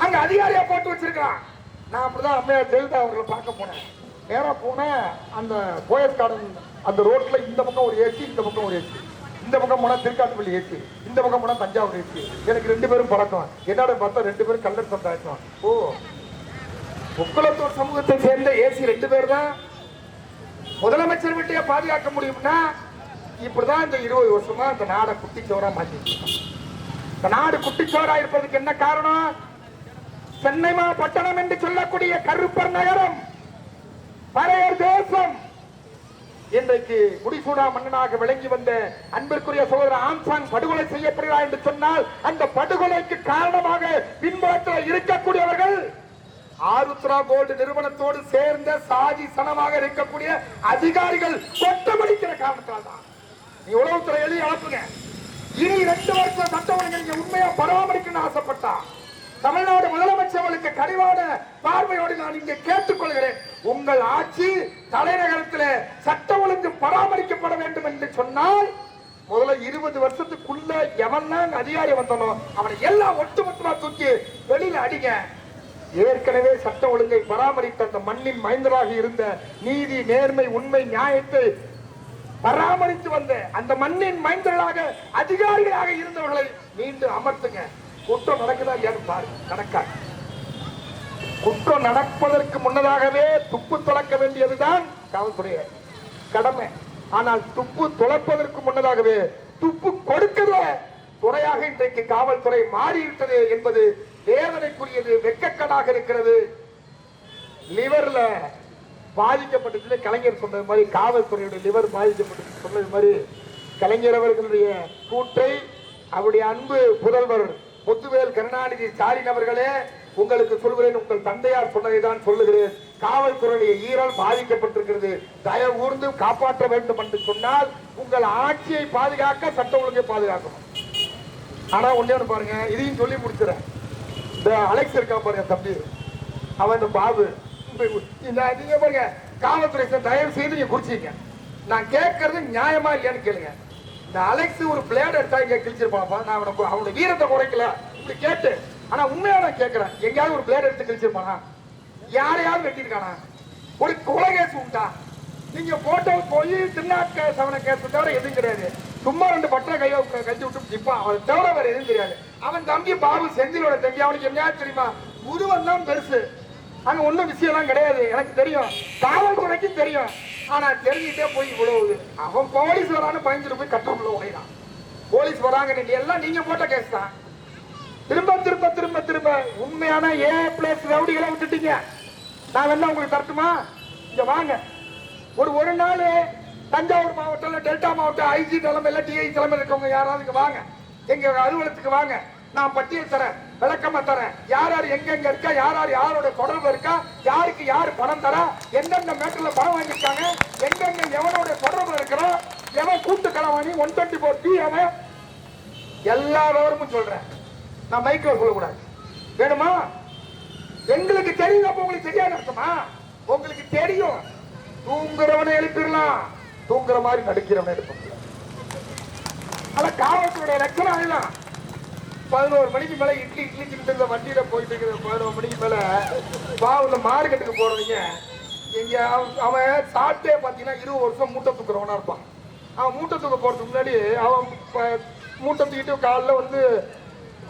அங்க அதிகாரியா போட்டு வச்சிருக்கான். நான் அப்படிதான் அம்மையார் ஜெயலலிதா அவர்களை பார்க்க போனேன். நேரா போனேன். அந்த போயஸ் கார்டன் அந்த ரோட்ல இந்த பக்கம் ஒரு ஏசி, இந்த பக்கம் ஒரு ஏசி. இந்த பக்கம் போனா திருக்காட்டுப்பள்ளி ஏசி, இந்த பக்கம் போனா தஞ்சாவூர் ஏசி. எனக்கு 2 பேரும் பழக்கம். என்னோட பார்த்தா 2 பேரும் கல்லர் சமுதாயம். ஓ, முக்குளத்தூர் சமூகத்தை சேர்ந்த ஏசி 2 பேர் தான் முதலமைச்சர் வீட்டையே பாதுகாக்க முடியும்னா இப்படிதான் இந்த 20 வருஷமா இந்த நாடை குட்டிச்சோரா மாற்றி. இந்த நாடு குட்டிச்சோரா இருப்பதுக்கு என்ன காரணம்? சென்னை பட்டணம் என்று சொல்லக்கூடிய கருப்பர் நகரம், பறையர் தேசம், இன்றைக்கு முடிசூடா மன்னனாக விளங்கி வந்த அன்பிற்குரிய சகோதரர் ஆம்சாங் படுகொலை செய்யப்படுகிறார் என்று சொன்னால் அந்த படுகொலைக்கு காரணமாக பின்புறத்தில் இருக்கக்கூடியவர்கள் ஆருத்ரா கோல்டு நிறுவனத்தோடு சேர்ந்த சாதி சனமாக இருக்கக்கூடிய அதிகாரிகள் கொட்டமடிக்கிற காரணத்தால் தான். நீ உளவுத்துறை எழுதி அனுப்புங்க. இனி 2 வருஷம் சட்ட ஒழுங்கை நீங்க உண்மையா பராமரிக்கணும்னு ஆசைப்பட்டா தமிழ்நாடு முதலமைச்சர்களுக்கு கனிவான பார்வையோடு நான் இங்கே கேட்டுக்கொள்கிறேன். உங்கள் ஆட்சி தலைநகரத்தில் சட்ட ஒழுங்கு பராமரிக்கப்பட வேண்டும் என்று சொன்னால் முதல்ல 20 வருஷத்துக்குள்ள எவன் அதிகாரி வந்தனோ அவனை எல்லாம் ஒட்டுமொத்தமா தூக்கி வெளியில அடிங்க. ஏற்கனவே சட்ட ஒழுங்கை பராமரித்த அந்த மண்ணின் மைந்தராக இருந்த நீதி நேர்மை உண்மை நியாயத்தை பராமரித்து வந்த அந்த மண்ணின் மைந்தர்களாக அதிகாரிகளாக இருந்தவர்களை மீண்டும் அமர்த்துங்க. குற்றம் நடக்குதா இல்லையான்னு பாரு. நடக்காது. குற்றம் நடப்பதற்கு முன்னதாகவே துப்பு துளக்க வேண்டியதுதான் காவல்துறை கடமை. ஆனால் துப்பு துளப்பதற்கு முன்னதாகவே துப்பு கொடுக்கிற துறையாக இன்றைக்கு காவல்துறை மாறிவிட்டது என்பது வேதனைக்குரியது, வெட்கக்கடாக இருக்கிறது. லிவர்ல பாதிக்கப்பட்டது கலைஞர் சொன்னது மாதிரி காவல்துறையுடைய லிவர் பாதிக்கப்பட்டது சொன்னது மாதிரி கலைஞர் அவர்களுடைய கூற்றை அவருடைய அன்பு புதல்வர் முத்துவேல் கருணாநிதி ஸ்டாலின் அவர்களே உங்களுக்கு சொல்கிறேன், உங்கள் தந்தையார் சொன்னதை தான் சொல்லுகிறேன். காவல்துறையுடைய ஈரல் பாதிக்கப்பட்டிருக்கிறது. தயவு கூர்ந்து காப்பாற்ற வேண்டும் என்று சொன்னால் உங்கள் ஆட்சியை பாதுகாக்க சட்ட ஒழுங்கை பாதுகாக்கணும். ஆனா ஒன்னே பாருங்க, இதையும் சொல்லி முடிச்சுறேன். இந்த அலெக்ஸ் இருக்கா பாருங்க தம்பி, அவன் இந்த பாபு நீங்க பாருங்க காவல்துறை தயவு செய்து நீங்க குறிச்சிங்க. நான் கேட்கறது நியாயமா இல்லையான்னு கேளுங்க. இந்த அலெக்ஸ் ஒரு பிளேட் எடுத்தா இங்க கிழிச்சிருப்பாப்பா. நான் அவனோட வீரத்தை குறைக்கல இப்படி கேட்டு, ஆனா உண்மையா நான் கேட்கிறேன், எங்கேயாவது ஒரு பிளேட் எடுத்து கிழிச்சிருப்பானா? யாரையாவது வெட்டிருக்கானா? ஒரு கொலை கேஸ் உண்டா? நீங்க போட்டோ போய் திருநாட்க சவன கேஸ் தவிர எதுவும் கிடையாது. சும்மா 2 பட்டை கையை கட்டி விட்டு நிப்பான். அவன் தவிர வேற எதுவும் தெரியாது. அவன் தம்பி பாபு செந்திலோட தம்பி. அவனுக்கு என்ன தெரியுமா? உருவம் தான் பெருசு. அங்க ஒன்னும் விஷயம் எல்லாம் கிடையாது. எனக்கு தெரியும், காவல்துறைக்கும் தெரியும். ஆனா தெரிஞ்சுட்டே போய் இவ்வளவு அவன் போலீஸ் வரான்னு பயந்துட்டு போய் கட்டக்குள்ள உடையான். போலீஸ் வராங்க எல்லாம் நீங்க போட்ட கேஸ் தான். திரும்ப திரும்ப திரும்ப திரும்ப உண்மையான A+ ரவுடிகளை விட்டுட்டீங்க. நான் வேணா உங்களுக்கு தரட்டுமா? இங்க வாங்க. ஒரு நாள் தஞ்சாவூர் மாவட்டம்ல டெல்டா மாவட்டம் ஐஜி தலைமையில டிஐ தலைமையில் இருக்கவங்க யாராவது வாங்க, எங்க அலுவலகத்துக்கு வாங்க. நான் பட்டியல் தரேன், விளக்கமா தரேன். யார் யார் எங்க இருக்கா, யார் யாரோட தொடர்பு இருக்கா, யாருக்கு யார் பணம் தரா, எந்தெந்த மேட்டர்ல பணம் வாங்கியிருக்காங்க, எங்கெங்க எவனோட தொடர்பு இருக்கிறோம், எவன் கூட்டு களவாணி 124 அவன் எல்லா விவரமும் சொல்றேன். நான் மைக்கில் சொல்லக்கூடாது. வேணுமா? எங்களுக்கு தெரியும். அப்ப உங்களுக்கு தெரியாது அர்த்தமா? உங்களுக்கு தெரியும். தூங்குறவனை எழுப்பிடலாம், தூங்குற மாதிரி நடிக்கிறவனை எழுப்ப. ஆனா காவல்துறையுடைய லட்சணம் அதுதான். 11 மணிக்கு மேல இட்லி தின்னு வண்டியில போயிட்டு இருக்கிற 11 மணிக்கு மேல பாவுல மார்க்கெட்டுக்கு போறவங்க இங்க அவன் சாப்பிட்டே பாத்தீங்கன்னா 20 வருஷம் மூட்டை தூக்குறவனா இருப்பான். அவன் மூட்டை தூக்க போறதுக்கு முன்னாடி அவன் மூட்டை தூக்கிட்டு காலில் வந்து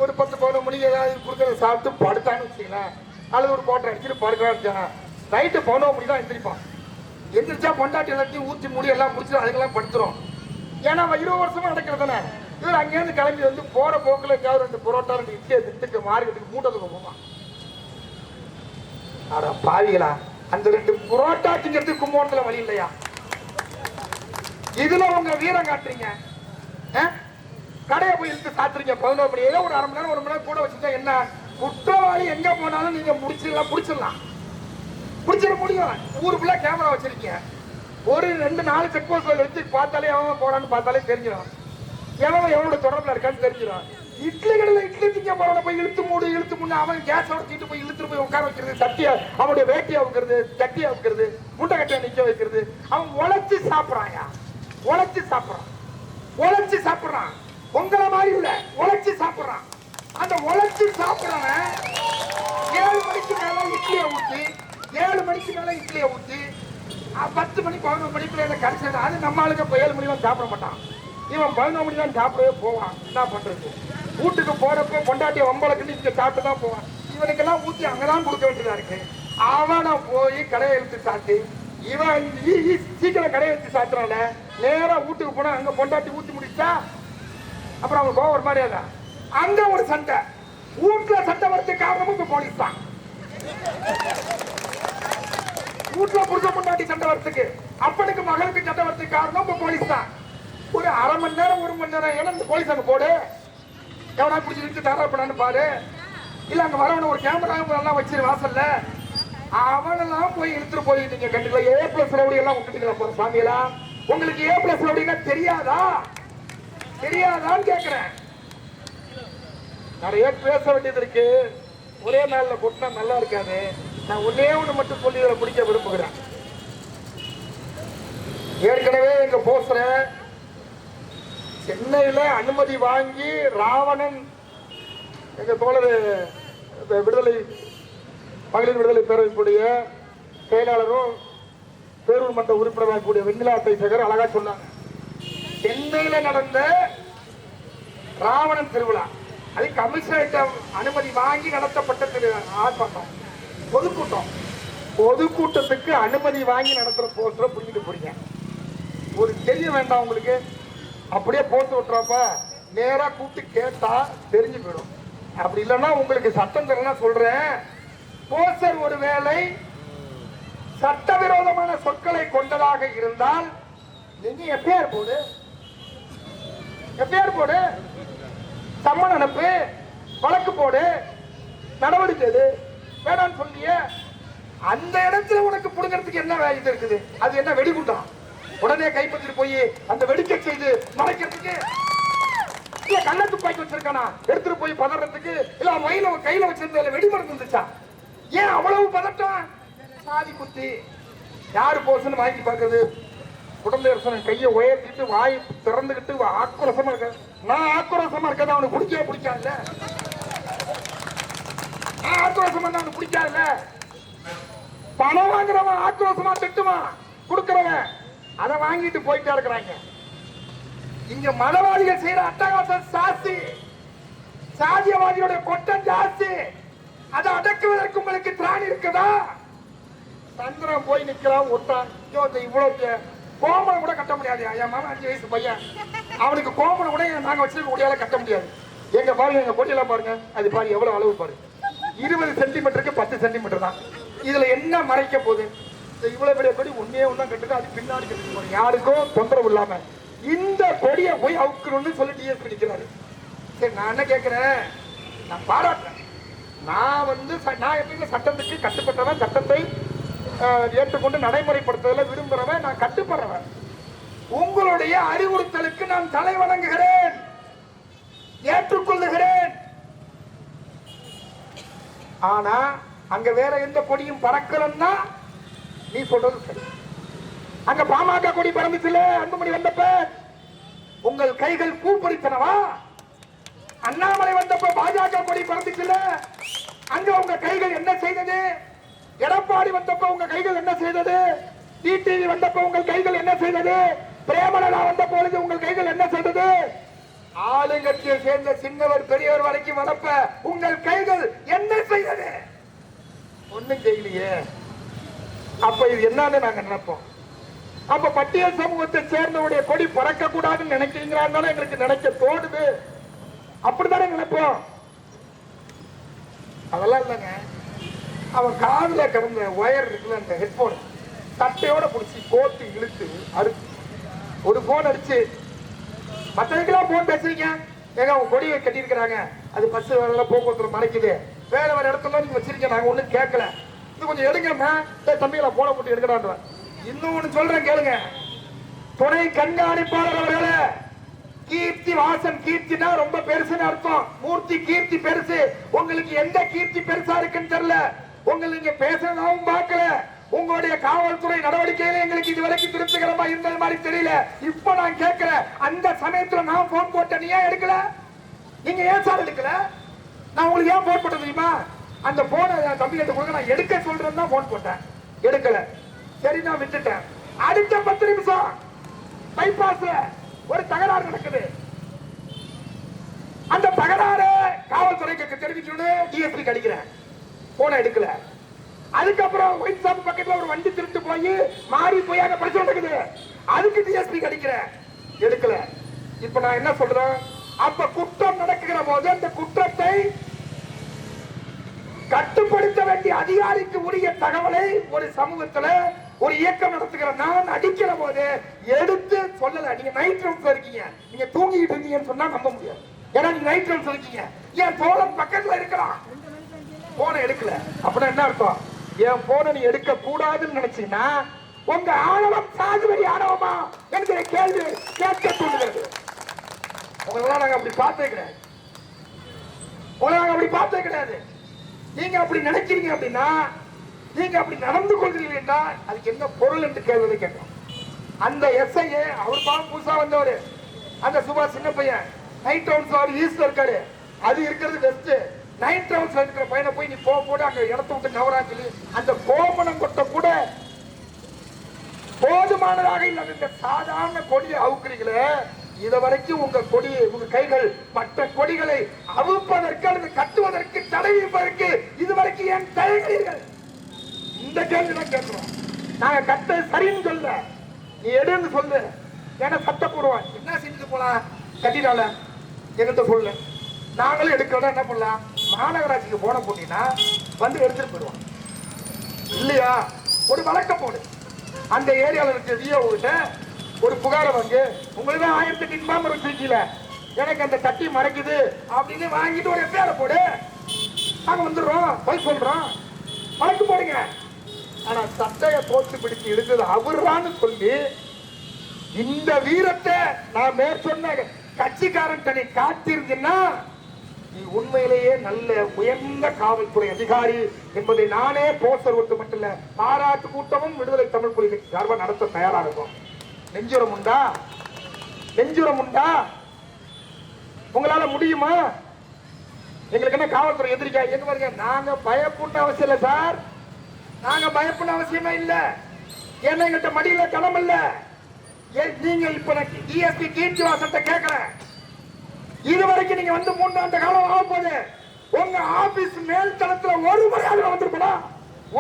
ஒரு 10-11 மணிக்கு ஏதாவது கொடுக்கறத சாப்பிட்டு படுத்தான்னு வச்சுங்களேன், அல்லது ஒரு கோட்டை அடிச்சுட்டு படுக்கிறான். நைட்டு 11 மணி தான் எந்திரிப்பான். எந்திரிச்சா பொண்டாட்டி எல்லாத்தையும் ஊற்றி மூடி எல்லாம் முடிச்சுட்டு அதுக்கெல்லாம் படுத்துரும். ஏன்னா அவன் 20 வருஷமா நடக்கிறதானே. இவர் அங்கேருந்து கிளம்பி வந்து போற போக்குல 2 புரோட்டா 2 இட்லியை திட்டுக்கு மார்க்கெட்டுக்கு மூட்டை தூக்க போவான். ஆனா பாவிகளா, அந்த 2 புரோட்டா திங்கிறதுக்கு கும்போணத்துல வழி இல்லையா? இதுல உங்க வீரம் காட்டுறீங்க. கடையை போய் இழுத்து சாத்துறீங்க 11 மணி. ஏதோ ஒரு 1/2 மணி நேரம் 1 மணி நேரம் கூட வச்சுட்டா என்ன? குற்றவாளி எங்க போனாலும் நீங்க முடிச்சிடலாம். பிடிச்சிட முடியும். ஊருக்குள்ள கேமரா வச்சிருக்கீங்க. ஒரு 2-4 செக் போஸ்ட் வச்சு பார்த்தாலே எவன் போறான்னு பார்த்தாலே தெரிஞ்சிடும். எவனோட தொடர்புல இருக்கான்னு தெரிஞ்சிடும். இட்லி கடையில் இட்லி திங்க போறவன போய் இழுத்து மூணு அவன் கேஸோட தீட்டு போய் இழுத்துட்டு போய் உட்கார வைக்கிறது, சட்டியா அவனுடைய வேட்டியை வைக்கிறது, சட்டியா வைக்கிறது, முட்டை கட்டியா நிக்க வைக்கிறது. அவன் உழைச்சி சாப்பிடறான். உழைச்சி சாப்பிடுறான். உங்களை மாதிரி இல்ல, உழைச்சி சாப்பிடுறான். அந்த உழைச்சி சாப்பிடுறவன் 7 மணிக்கு மேல இட்லியை ஊற்றி 7 மணிக்கு மேல இட்லியை ஊற்றி 10 மணி 11 மணிக்குள்ள கடைசி. அது நம்ம ஆளுங்க இப்போ 7 மணி தான் சாப்பிட மாட்டான். இவன் 11 மணி தான் சாப்பிடவே போவான். என்ன பண்றது? வீட்டுக்கு போறப்ப பொண்டாட்டிய வம்பளக்குன்னு இங்க சாப்பிட்டு தான் போவான். இவனுக்கெல்லாம் ஊற்றி அங்கதான் கொடுக்க வேண்டியதா இருக்கு. அவனை போய் கடையை எடுத்து சாப்பிட்டு இவன் சீக்கிரம் கடையை எடுத்து சாப்பிட்றான நேரா வீட்டுக்கு போனா அங்க பொண்டாட்டி ஊற்றி முடிச்சா அப்புறம் அவங்க கோவம் ஒரு மாதிரியாதா. அங்க ஒரு சண்டை, வீட்டுல சண்டை வரதுக்கு காரணமும் இப்ப போலீஸ் தான். வீட்டுல புருஷ முன்னாடி சண்டை வரத்துக்கு, அப்பனுக்கு மகளுக்கு சண்டை வரத்துக்கு காரணம் இப்ப போலீஸ் தான். ஒரு அரை மணி நேரம் 1 மணி நேரம் ஏன்னா இந்த போலீஸ் அங்க போடு, எவனா பிடிச்சி நிறுத்தி தர பண்ணான்னு பாரு, இல்ல அங்க வரவன ஒரு கேமரா எல்லாம் வச்சிரு வாசல்ல, அவனெல்லாம் போய் இழுத்துட்டு போய் நீங்க கண்டிப்பா A+ ரவுடி எல்லாம் விட்டுட்டீங்களா போற சாமியெல்லாம்? உங்களுக்கு A+ ரவுடினா தெரியாதா? தெரியாதான்னு கேக்குறேன். நிறைய பேச வேண்டியது இருக்கு, ஒரே நாள்ல கொட்டினா நல்லா இருக்காது. நான் ஒன்னே ஒண்ணு மட்டும் சொல்லி இதை பிடிக்க விரும்புகிறேன். ஏற்கனவே எங்க போஸ்ற சென்னையில அனுமதி வாங்கி ராவணன் எங்க தோழர் விடுதலை மகளிர் விடுதலை பேரவைக்குடைய செயலாளரும் பேரூர் மன்ற உறுப்பினராக கூடிய வெண்ணிலா சேகர் அழகா சொன்னாங்க. சென்னையில நடந்த ராவணன் திருவிழா, அது கமிஷனரிடம் அனுமதி வாங்கி நடத்தப்பட்ட ஆர்ப்பாட்டம், பொதுக்கூட்டம். பொதுக்கூட்டத்துக்கு அனுமதி வாங்கி நடத்துற போஸ்டரை புரிஞ்சுட்டு போறீங்க. ஒரு தெரிய வேண்டாம் உங்களுக்கு, அப்படியே போட்டு விட்டுறப்ப நேரா கூப்பிட்டு கேட்டா தெரிஞ்சு போயிடும். அப்படி இல்லைன்னா உங்களுக்கு சட்டம் தரலாம் சொல்றேன். போஸ்டர் ஒருவேளை சட்டவிரோதமான சொற்களை கொண்டதாக இருந்தால் நீங்க எஃப்ஐஆர் போடு, எஃப்ஐஆர் போடு, சம்மன் அனுப்பு, வழக்கு போடு, நடவடிக்கை எடு. வேணான்னு சொல்லிய அந்த இடத்துல உனக்கு புடுங்கிறதுக்கு என்ன இது இருக்குது? அது என்ன வெடிகுண்டாம்? உடனே கைப்பற்றிட்டு போய் அந்த வெடிக்க செய்து மறைக்கிறதுக்கு இல்ல கள்ள துப்பாக்கி வச்சிருக்கானா எடுத்துட்டு போய் பதறதுக்கு, இல்ல மயில கையில வச்சிருந்த வெடிமருந்து இருந்துச்சா? ஏன் அவ்வளவு பதட்டம்? சாதி குத்தி யாரு போசுன்னு வாங்கி பாக்குறது? உடம்பு அரசன் கையை உயர்த்திட்டு வாய் திறந்துகிட்டு ஆக்ரோஷமா இருக்க. நான் ஆக்ரோஷமா இருக்கதான் அவனுக்கு பிடிக்கவே பிடிக்காதுல்ல, நான் ஆக்ரோஷமா தான் அவனுக்கு பிடிக்காதுல்ல. பணம் வாங்குறவன் ஆக்ரோஷமா திட்டுவான், கொடுக்கிறவன் அதை வாங்கிட்டு போயிட்டே இருக்கிறாங்க. இங்க மதவாதிகள் செய்யற அட்டகாசம் ஜாஸ்தி, சாதியவாதியோட கொட்டம் ஜாஸ்தி. அதை அடக்குவதற்கு உங்களுக்கு திராணி இருக்குதா? சந்திரன் போய் நிக்கிறான் ஒட்டான், இவ்வளவு கோமனை கூட கட்ட முடியாது. என் மாமா 5 வயசு பையன், அவனுக்கு கோமனை கூட நாங்க வச்சிருக்க முடியாத கட்ட முடியாது. எங்க பாருங்க, எங்க கொடியெல்லாம் பாருங்க, அது பாருங்க எவ்வளவு அளவு பாருங்க, 20 சென்டிமீட்டருக்கு 10 சென்டிமீட்டர் தான். இதுல என்ன மறைக்க போகுது? இவ்வளவு பெரிய கொடி ஒன்னே ஒண்ணா கட்டுது, அது பின்னாடி கட்டுது பாருங்க, யாருக்கும் தொந்தரவு இல்லாம. இந்த கொடியை போய் அவுக்கணும்னு சொல்லி டிஎஸ்பி நிக்கிறாரு. சரி, நான் என்ன கேட்கிறேன், நான் பாராட்டுறேன். நான் நான் எப்பயுமே சட்டத்துக்கு கட்டுப்பட்டவன், சட்டத்தை ஏற்றுக்கொண்டு நடைமுறைப்படுத்துவதில் விரும்புறவன், நான் கட்டுப்படுறவன். உங்களுடைய அறிவுறுத்தலுக்கு நான் தலை வணங்குகிறேன், ஏற்றுக்கொள்ளுகிறேன். ஆனா அங்க வேற எந்த கொடியும் பறக்கலன்னா நீ சொல்றது சரி. அங்க பாமக கொடி பறந்துச்சுல அன்புமணி வந்தப்ப, உங்கள் கைகள் பூப்பறித்தனவா? அண்ணாமலை வந்தப்ப பாஜக கொடி பறந்துச்சுல, அங்க உங்க கைகள் என்ன செய்தது? எடப்பாடி வந்தப்ப உங்க கைகள் என்ன செய்தது? டிடிவி வந்தப்ப உங்கள் கைகள் என்ன செய்தது? பிரேமலதா வந்த பொழுது உங்கள் கைகள் என்ன செய்தது? ஆளுங்கட்சியை சேர்ந்த சின்னவர் பெரியவர் வரைக்கும் வரப்ப உங்கள் கைகள் என்ன செய்தது? ஒண்ணும் செய்யலையே. அப்ப இது என்னன்னு நாங்க நினைப்போம். அப்ப பட்டியல் சமூகத்தை சேர்ந்தவுடைய கொடி பறக்க கூடாதுன்னு நினைக்கிறீங்களான்னு எங்களுக்கு நினைக்க தோணுது. அப்படித்தானே நினைப்போம். அதெல்லாம் இல்லைங்க. அவன் காதுல கிடந்த ஒயர் இருக்குல்ல, அந்த ஹெட்போன் சட்டையோட பிடிச்சி கோத்து இழுத்து அறுத்து ஒரு போன் அடிச்சு, மற்றதுக்கெல்லாம் போன் பேசுறீங்க. ஏங்க அவங்க கொடியை கட்டியிருக்கிறாங்க, அது பஸ் வேலை போக்குவரத்து மறைக்குது, வேற வேற இடத்துல நீங்க வச்சிருக்கீங்க, நாங்க ஒண்ணும் கேட்கல, இது கொஞ்சம் எடுங்கம்மா, தம்பிகளை போன போட்டு எடுக்கிறான். இன்னொன்னு சொல்றேன் கேளுங்க, துணை கண்காணிப்பாளர் அவர்களே, கீர்த்தி வாசன், கீர்த்தினா ரொம்ப பெருசுன்னு அர்த்தம், மூர்த்தி கீர்த்தி பெருசு. உங்களுக்கு எந்த கீர்த்தி பெருசா இருக்குன்னு தெரியல, உங்களுக்கு நீங்க பேசுறதாவும் பார்க்கல, உங்களுடைய காவல்துறை நடவடிக்கையில எங்களுக்கு இதுவரைக்கும் திருப்திகரமா இருந்தது மாதிரி தெரியல. இப்ப நான் கேட்கிறேன், அந்த சமயத்துல நான் போன் போட்டேன், நீ ஏன் எடுக்கல? நீங்க ஏன் சார் எடுக்கல? நான் உங்களுக்கு ஏன் போன் போட்டேன் தெரியுமா? அந்த போனை தம்பி கிட்ட கொடுக்க நான் எடுக்க சொல்றேன்னு தான் போன் போட்டேன், எடுக்கல. சரி, நான் விட்டுட்டேன். அடுத்த 10 நிமிஷம் பைபாஸ்ல ஒரு தகராறு நடக்குது. அந்த தகராறு காவல்துறைக்கு தெரிவிக்கணும், டிஎஸ்பி அடிக்கிறேன், போன எடுக்கல. அதுக்கப்புறம் ஒயிட் ஷாப் பக்கத்துல ஒரு வண்டி திருட்டு போய் மாறி போய் அங்க பிரச்சனை நடக்குது, அதுக்கு டிஎஸ்பி அடிக்கிறேன், எடுக்கல. இப்ப நான் என்ன சொல்றேன், அப்ப குற்றம் நடக்குகிற போது அந்த குற்றத்தை கட்டுப்படுத்த வேண்டிய அதிகாரிக்கு உரிய தகவலை ஒரு சமூகத்துல ஒரு இயக்கம் நடத்துகிற நான் அடிக்கிற போது எடுத்து சொல்லல. நீங்க நைட் ரவுண்ட்ல இருக்கீங்க, நீங்க தூங்கிட்டு இருந்தீங்கன்னு சொன்னா நம்ப முடியாது. ஏன்னா நீங்க நைட் ரவுண்ட்ல இருக்கீங்க. என் தோழன் பக்கத்துல இருக்கலாம், போன எடுக்கல. அப்படின்னா என்ன அர்த்தம்? என் போன நீ எடுக்க கூடாதுன்னு நினைச்சீங்கன்னா உங்க ஆணவம் சாகுபடி ஆணவமா என்கிற கேள்வி கேட்க தூண்டுகிறது. உங்களெல்லாம் நாங்க அப்படி பார்த்தே கிடையாது. உங்களை நாங்க அப்படி பார்த்தே கிடையாது. நீங்க அப்படி நினைக்கிறீங்க அப்படின்னா, நீங்க அப்படி நடந்து கொள்கிறீர்கள் என்றால் அதுக்கு என்ன பொருள் என்று கேள்வி கேட்கணும். அந்த எஸ்ஐ அவர் பாவம் புதுசா வந்தவர், அந்த சுபாஷ் சின்ன பையன் நைட் ரவுண்ட்ஸ் ஈஸ்ட்ல இருக்காரு. அது இருக்கிறது பெஸ்ட். நைட் ரவுண்ட்ஸ்ல இருக்கிற பையனை போய் நீ போட அங்க இடத்த விட்டு நவரான்னு சொல்லி அந்த கோமணம் கொட்ட கூட போதுமானதாக இல்லை. இந்த சாதாரண கொடியை அவுக்குறீங்களே, இதை வரைக்கும் உங்க கொடி உங்க கைகள் மற்ற கொடிகளை அவுப்பதற்கு அல்லது கட்டுவதற்கு தடை வைப்பதற்கு இதுவரைக்கும் ஏன் தயங்குகிறீர்கள்? இந்த கேள்வி தான் கேட்கிறோம். நாங்க கட்ட சரின்னு சொல்ல, நீ எடுன்னு சொல்லு. ஏன்னா சட்டப்பூர்வம் என்ன செஞ்சு போலாம், கட்டினால எங்கிட்ட சொல்லு. நாங்களும் எடுக்கிறோம். என்ன பண்ணலாம், மாநகராட்சிக்கு போன போட்டீங்கன்னா வந்து எடுத்துட்டு போயிடுவோம் இல்லையா? ஒரு வழக்கம் போடு. அந்த ஏரியாவில் இருக்க விஓ கிட்ட ஒரு புகாரை வாங்கி, உங்களுக்கு 1008 இன்பார்மர் வச்சிருக்கீல, எனக்கு அந்த தட்டி மறைக்குது அப்படின்னு வாங்கிட்டு ஒரு எஃப்ஐஆர் போடு. நாங்க வந்துடுறோம், போய் சொல்றோம், வழக்கு போடுங்க. ஆனா சட்டையை போட்டு பிடிச்சு எடுத்தது அவர்றான்னு சொல்லி இந்த வீரத்தை நான் மேற்சொன்ன கட்சிக்காரன் தன்னை காத்திருந்தீங்கன்னா நீ உண்மையிலேயே நல்ல உயர்ந்த காவல்துறை அதிகாரி என்பதை நானே போஸ்டர் ஒட்டு மட்டும் இல்ல, பாராட்டு கூட்டமும் விடுதலை தமிழ் புலி கட்சி சார்பாக நடத்த தயாரா இருக்கும். நெஞ்சுரம் உண்டா? நெஞ்சுரம் உண்டா? உங்களால முடியுமா? எங்களுக்கு என்ன காவல்துறை எதிரிக்கா? எங்க பாருங்க, நாங்க பயப்பட அவசியம் இல்லை சார். நாங்க பயப்பட அவசியமே இல்லை. ஏன்னா எங்கள்கிட்ட மடியில களம் இல்ல. நீங்க இப்ப டிஎஸ்பி கீர்த்திவாசத்தை கேட்கிறேன், இதுவரைக்கும் நீங்க வந்து 3 ஆண்டு காலம் ஆக போது உங்க ஆபீஸ் மேல் தளத்துல ஒரு முறையாக வந்திருப்பா?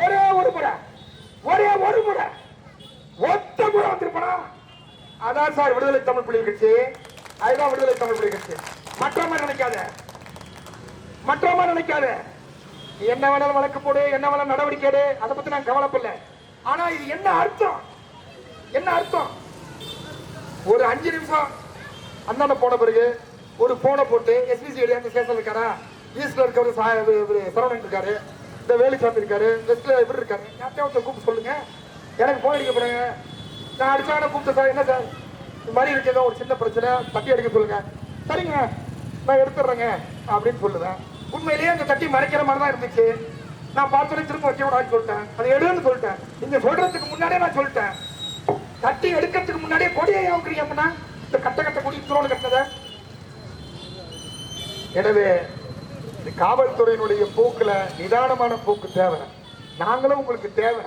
ஒரே ஒரு முறை, ஒரே ஒரு முறை, ஒத்த முறை வந்திருப்பா? அதான் சார் விடுதலை தமிழ் புலி கட்சி. அதுதான் விடுதலை தமிழ் புலி கட்சி. மற்ற மாதிரி நினைக்காத, மற்ற மாதிரி நினைக்காத. என்ன வேணாலும் வழக்கு போடு, என்ன வேணாலும் நடவடிக்கை எடு, அதை பத்தி நான் கவலைப்படல. ஆனா இது என்ன அர்த்தம்? என்ன அர்த்தம்? ஒரு 5 நிமிஷம் அண்ணாண்ட போன பிறகு ஒரு போனை போட்டு எஸ்பிசி அந்த ஸ்டேஷன் இருக்காரா, ஈஸ்ட்ல இருக்கவர் சரவணன் இருக்காரு, இந்த வேலுசாமி இருக்காரு, வெஸ்ட்ல இவர் இருக்காரு, யார்ட்டையும் கூப்பிட்டு சொல்லுங்க, எனக்கு போன் அடிக்க போறேங்க, நான் அடிச்சான கூப்பிட்டு சார், என்ன சார் இந்த மாதிரி இருக்கேதோ ஒரு சின்ன பிரச்சனை, தட்டி அடிக்க சொல்லுங்க. சரிங்க நான் எடுத்துடுறேங்க அப்படின்னு சொல்லுவேன். உண்மையிலேயே அந்த தட்டி மறைக்கிற மாதிரி தான் இருந்துச்சு. நான் பார்த்தோன்னே திரும்ப வைக்க விடாது சொல்லிட்டேன், அதை எடுன்னு சொல்லிட்டேன். நீங்க சொல்றதுக்கு முன்னாடியே நான் சொல்லிட்டேன், தட்டி எடுக்கிறதுக்கு முன்னாடியே கொடியை ஏவுக்கிறீங்க அப்படின்னா இந்த கட்ட கொடி துரோடு கட்டினத. எனவே காவல்துறையினுடைய போக்குல நிதானமான போக்கு தேவை. நாங்களும் உங்களுக்கு தேவை.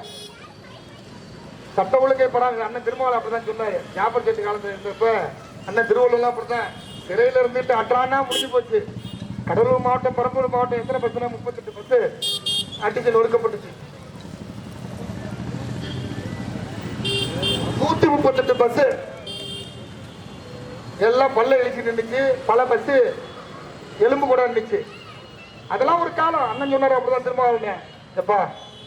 சட்ட ஒழுங்கை படாது. அண்ணன் திருமாவளவன் அப்படிதான் சொன்னாரு. ஞாபகம் சேர்த்து காலத்துல இருந்தப்ப அண்ணன் திருவள்ளுவர் அப்படித்தான் சிறையில இருந்துட்டு அட்ரானா முடிஞ்சு போச்சு. கடலூர் மாவட்டம், பெரம்பலூர் மாவட்டம் எத்தனை பஸ்னா 38 பஸ் அடிச்சு நொறுக்கப்பட்டுச்சு. 138 பஸ் எல்லாம் பல்ல எழுச்சி நின்றுச்சு. பல பஸ் எலும்பு கூட இருந்துச்சு. அதெல்லாம் ஒரு காலம். அண்ணன் சொன்னாரு அப்படிதான் திருமாவளவன், எப்பா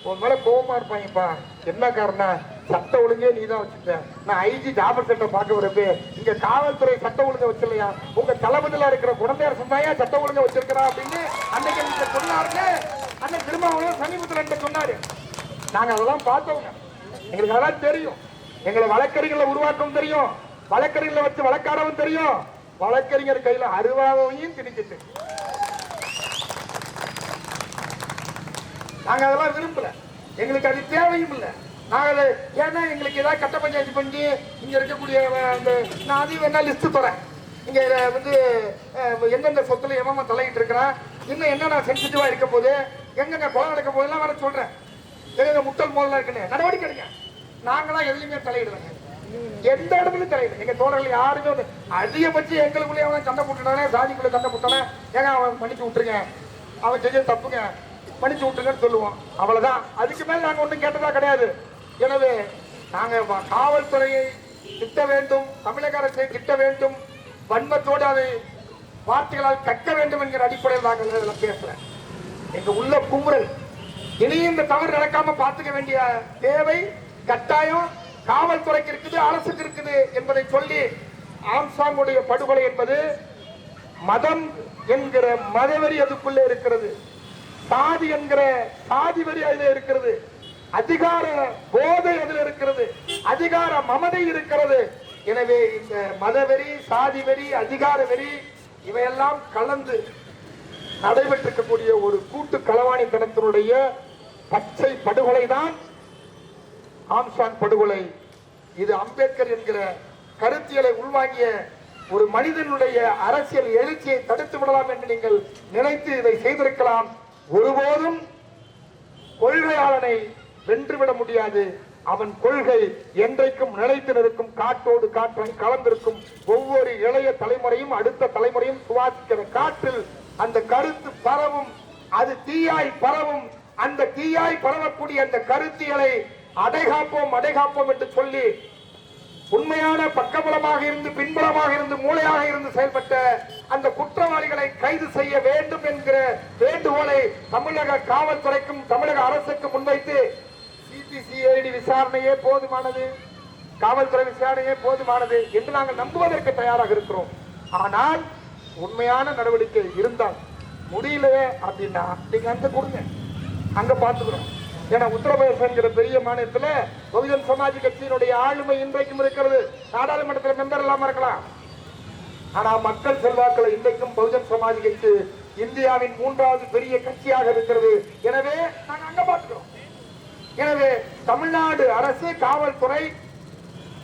உன் மேல கோபமா இருப்பாங்கப்பா, என்ன காரணம், சட்ட ஒழுங்கே நீ தான் வச்சுட்ட. நான் ஐஜி ஜாபர் சட்டை பார்க்க வரப்பே இங்க காவல்துறை சட்ட ஒழுங்க வச்சிடலையா, உங்க தளபதியில இருக்கிற குழந்தையார் சொன்னாயா சட்ட ஒழுங்க வச்சிருக்கிறா அப்படின்னு அன்னைக்கு நீங்க சொன்னாருன்னு அண்ணன் திருமாவளவன் சமீபத்தில் சொன்னாரு. நாங்க அதெல்லாம் பார்த்தவங்க, எங்களுக்கு அதெல்லாம் தெரியும். எங்களை வழக்கறிஞர்களை உருவாக்கவும் தெரியும், வழக்கறிஞர்களை வச்சு வழக்காடவும் தெரியும், வழக்கறிஞர் கையில அருவாவையும் திணிக்கிட்டு. நாங்க அதெல்லாம் விரும்பல, எங்களுக்கு அது தேவையும் இல்லை. நாங்க ஏன்னா எங்களுக்கு ஏதாவது கட்ட பஞ்சாயத்து பண்ணி இங்க இருக்கக்கூடிய நான் அதையும் வேணா லிஸ்ட் தரேன். இங்க வந்து எந்தெந்த சொத்துல எவன் தலையிட்டு இருக்கிறான், இன்னும் என்னென்ன சென்சிட்டிவா இருக்க போது, எங்கெங்க கொலை நடக்க போதெல்லாம் வேற சொல்றேன். எங்க முட்டல் மோதலாம் இருக்குன்னு நடவடிக்கை எடுங்க. நாங்களாம் எதுலையுமே தலையிடுவாங்க, எந்த இடத்துலையும் தலையிடும். எங்க தோழர்கள் யாருமே வந்து அதிகபட்சம் எங்களுக்குள்ளே அவன் சண்டை போட்டுட்டானே, சாதிக்குள்ள சண்டை போட்டானே, ஏங்க அவன் மன்னிச்சு விட்டுருங்க, அவன் செஞ்ச தப்புங்க மன்னிச்சு விட்டுருங்கன்னு சொல்லுவோம். அவ்வளவுதான். அதுக்கு மேல நாங்க ஒன்றும் கேட்டதா கிடையாது. எனவே நாங்க காவல்துறையை திட்ட வேண்டும், தமிழக அரசை திட்ட வேண்டும், வன்மத்தோடு அதை வார்த்தைகளால் கற்க வேண்டும் என்கிற அடிப்படையில் நாங்கள் பேசுறேன். எங்க உள்ள குமுறல் இனியும் இந்த தவறு நடக்காம பார்த்துக்க வேண்டிய தேவை கட்டாயம் காவல்துறைக்கு இருக்குது, அரசுக்கு இருக்குது என்பதை சொல்லி ஆம்சாங்குடைய படுகொலை என்பது மதம் என்கிற மதவெறி அதுக்குள்ளே இருக்கிறது, சாதி என்கிற சாதி வரி அதில் இருக்கிறது, அதிகார போதை அதில் இருக்கிறது, அதிகார மமதை இருக்கிறது. எனவே இந்த மதவெறி, சாதி வெறி, அதிகார வெறி இவையெல்லாம் கலந்து நடைபெற்றிருக்கக்கூடிய ஒரு கூட்டு களவாணித்தனத்தினுடைய பச்சை படுகொலை தான் ஆம்சாங் படுகொலை. இது அம்பேத்கர் என்கிற கருத்தியலை உள்வாங்கிய ஒரு மனிதனுடைய அரசியல் எழுச்சியை தடுத்து விடலாம் என்று நீங்கள் நினைத்து இதை செய்திருக்கலாம். ஒருபோதும் கொள்கையாளனை வென்றுவிட முடியாது. அவன் கொள்கை என்றைக்கும் நிலைத்து நிற்கும், காற்றோடு காற்றாய் கலந்திருக்கும். ஒவ்வொரு இளைய தலைமுறையும் அடுத்த தலைமுறையும் சுவாசிக்கிற காற்றில் அந்த கருத்து பரவும், அது தீயாய் பரவும். அந்த தீயாய் பரவக்கூடிய அந்த கருத்தியலை அடைகாப்போம் அடைகாப்போம் என்று சொல்லி உண்மையான பக்கபலமாக இருந்து பின்புலமாக இருந்து மூளையாக இருந்து செயல்பட்ட அந்த குற்றவாளிகளை கைது செய்ய வேண்டும் என்கிற வேண்டுகோளை தமிழக காவல்துறைக்கும் தமிழக அரசுக்கும் முன்வைத்து சிபிசிஐடி விசாரணையே போதுமானது, காவல்துறை விசாரணையே போதுமானது என்று நாங்கள் நம்புவதற்கு தயாராக இருக்கிறோம். ஆனால் உண்மையான நடவடிக்கை இருந்தால் முடியலையே அப்படின்னா நீங்க அங்க கொடுங்க, அங்க பார்த்துக்கிறோம். ஏன்னா உத்தரப்பிரதேசங்கிற பெரிய மாநிலத்துல பகுஜன் சமாஜ் கட்சியினுடைய ஆளுமை இன்றைக்கும் இருக்கிறது. நாடாளுமன்றத்தில் மெம்பர் இல்லாம இருக்கலாம், ஆனா மக்கள் செல்வாக்களை இன்றைக்கும் பகுஜன் சமாஜ் கட்சி இந்தியாவின் 3வது பெரிய கட்சியாக இருக்கிறது. எனவே நாங்க அங்க பார்த்துக்கிறோம். எனவே தமிழ்நாடு அரசு, காவல்துறை,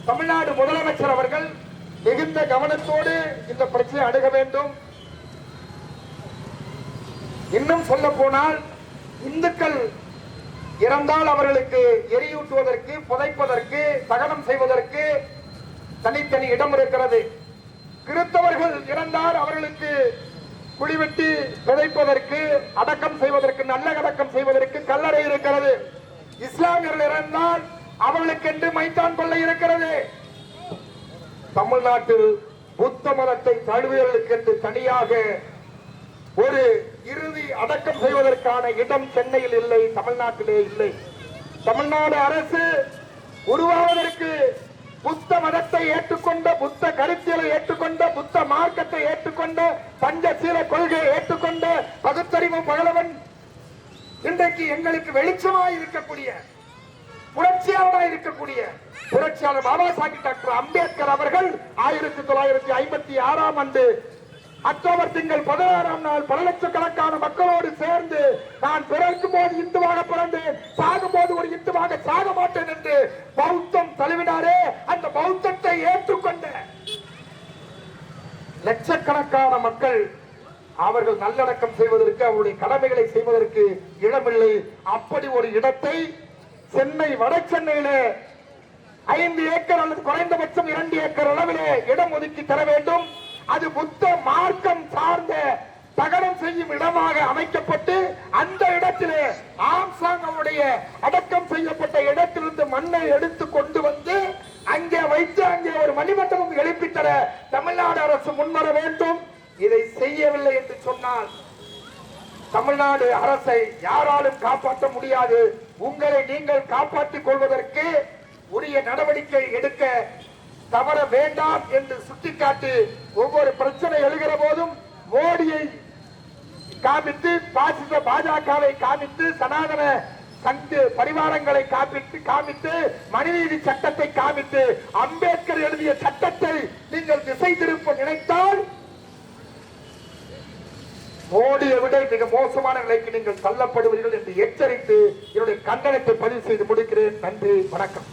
தமிழ்நாடு முதலமைச்சர் அவர்கள் மிகுந்த கவனத்தோடு இந்த பிரச்சனை அணுக வேண்டும். இன்னும் சொல்ல போனால் இந்துக்கள் இறந்தால் அவர்களுக்கு எரியூட்டுவதற்கு, புதைப்பதற்கு, தகனம் செய்வதற்கு தனித்தனி இடம் இருக்கிறது. கிறிஸ்தவர்கள் இறந்தால் அவர்களுக்கு குழிவெட்டி விதைப்பதற்கு, அடக்கம் செய்வதற்கு, நல்ல அடக்கம் செய்வதற்கு கல்லறை இருக்கிறது. இஸ்லாமியர்கள் இறந்தால் அவர்களுக்கென்று மைத்தான் கொள்ளை இருக்கிறது. தமிழ்நாட்டில் புத்த மதத்தை தழுவியவர்களுக்கு என்று தனியாக ஒரு இறுதி அடக்கம் செய்வதற்கான இடம் சென்னையில் இல்லை, தமிழ்நாட்டிலே இல்லை. தமிழ்நாடு அரசு உருவாவதற்கு புத்த மதத்தை ஏற்றுக்கொண்ட, புத்த கருத்தியலை ஏற்றுக்கொண்ட, புத்த மார்க்கத்தை ஏற்றுக்கொண்ட, பஞ்சசீல கொள்கையை ஏற்றுக்கொண்ட பகுத்தறிவு பகலவன் இன்றைக்கு எங்களுக்கு வெளிச்சமாய் இருக்கக்கூடிய, புரட்சியாளராக இருக்கக்கூடிய புரட்சியாளர் பாபா சாஹிப் டாக்டர் அம்பேத்கர் அவர்கள் 1956ஆம் ஆண்டு அக்டோபர் திங்கள் 16ஆம் நாள் பல லட்சக்கணக்கான மக்களோடு சேர்ந்து நான் பிறக்கும் போது இந்துவாக பிறந்தேன், சாகும் போது ஒரு இந்துவாக சாக மாட்டேன் என்று பௌத்தம் தழுவினாரே. அந்த பௌத்தத்தை ஏற்றுக்கொண்ட லட்சக்கணக்கான மக்கள் அவர்கள் நல்லடக்கம் செய்வதற்கு, அவருடைய கடமைகளை செய்வதற்கு இடமில்லை. அப்படி ஒரு இடத்தை சென்னை வட சென்னையிலே 5 ஏக்கர் அல்லது குறைந்தபட்சம் 2 ஏக்கர் அளவிலே இடம் ஒதுக்கி தர வேண்டும். அது புத்த மார்க்கம் சார்ந்த தகனம் செய்யும் இடமாக அமைக்கப்பட்டு அந்த இடத்திலே ஆம்சாங் அவருடைய அடக்கம் செய்யப்பட்ட இடத்திலிருந்து மண்ணை எடுத்து கொண்டு வந்து அங்கே வைத்து அங்கே ஒரு மணிமண்டபம் எழுப்பித்தர தமிழ்நாடு அரசு முன்வர வேண்டும். இதை செய்யவில்லை என்று சொன்னால் தமிழ்நாடு அரசை யாராலும் காப்பாற்ற முடியாது. உங்களை நீங்கள் காப்பாற்றிக் கொள்வதற்கு உரிய நடவடிக்கை எடுக்க தவற வேண்டாம் என்று சுட்டிக்காட்டி ஒவ்வொரு பிரச்சனை எழுகிற போதும் மோடியை காமித்து, பாசிச பாஜகவை காமித்து, சனாதன சங்கு பரிவாரங்களை காமித்து, மனிதநீதி சட்டத்தை காமித்து, அம்பேத்கர் எழுதிய சட்டத்தை நீங்கள் திசை திருப்ப நினைத்தால் மோடியை விட மிக மோசமான நிலைக்கு நீங்கள் தள்ளப்படுவீர்கள் என்று எச்சரித்து என்னுடைய கண்டனத்தை பதிவு செய்து முடிக்கிறேன். நன்றி, வணக்கம்.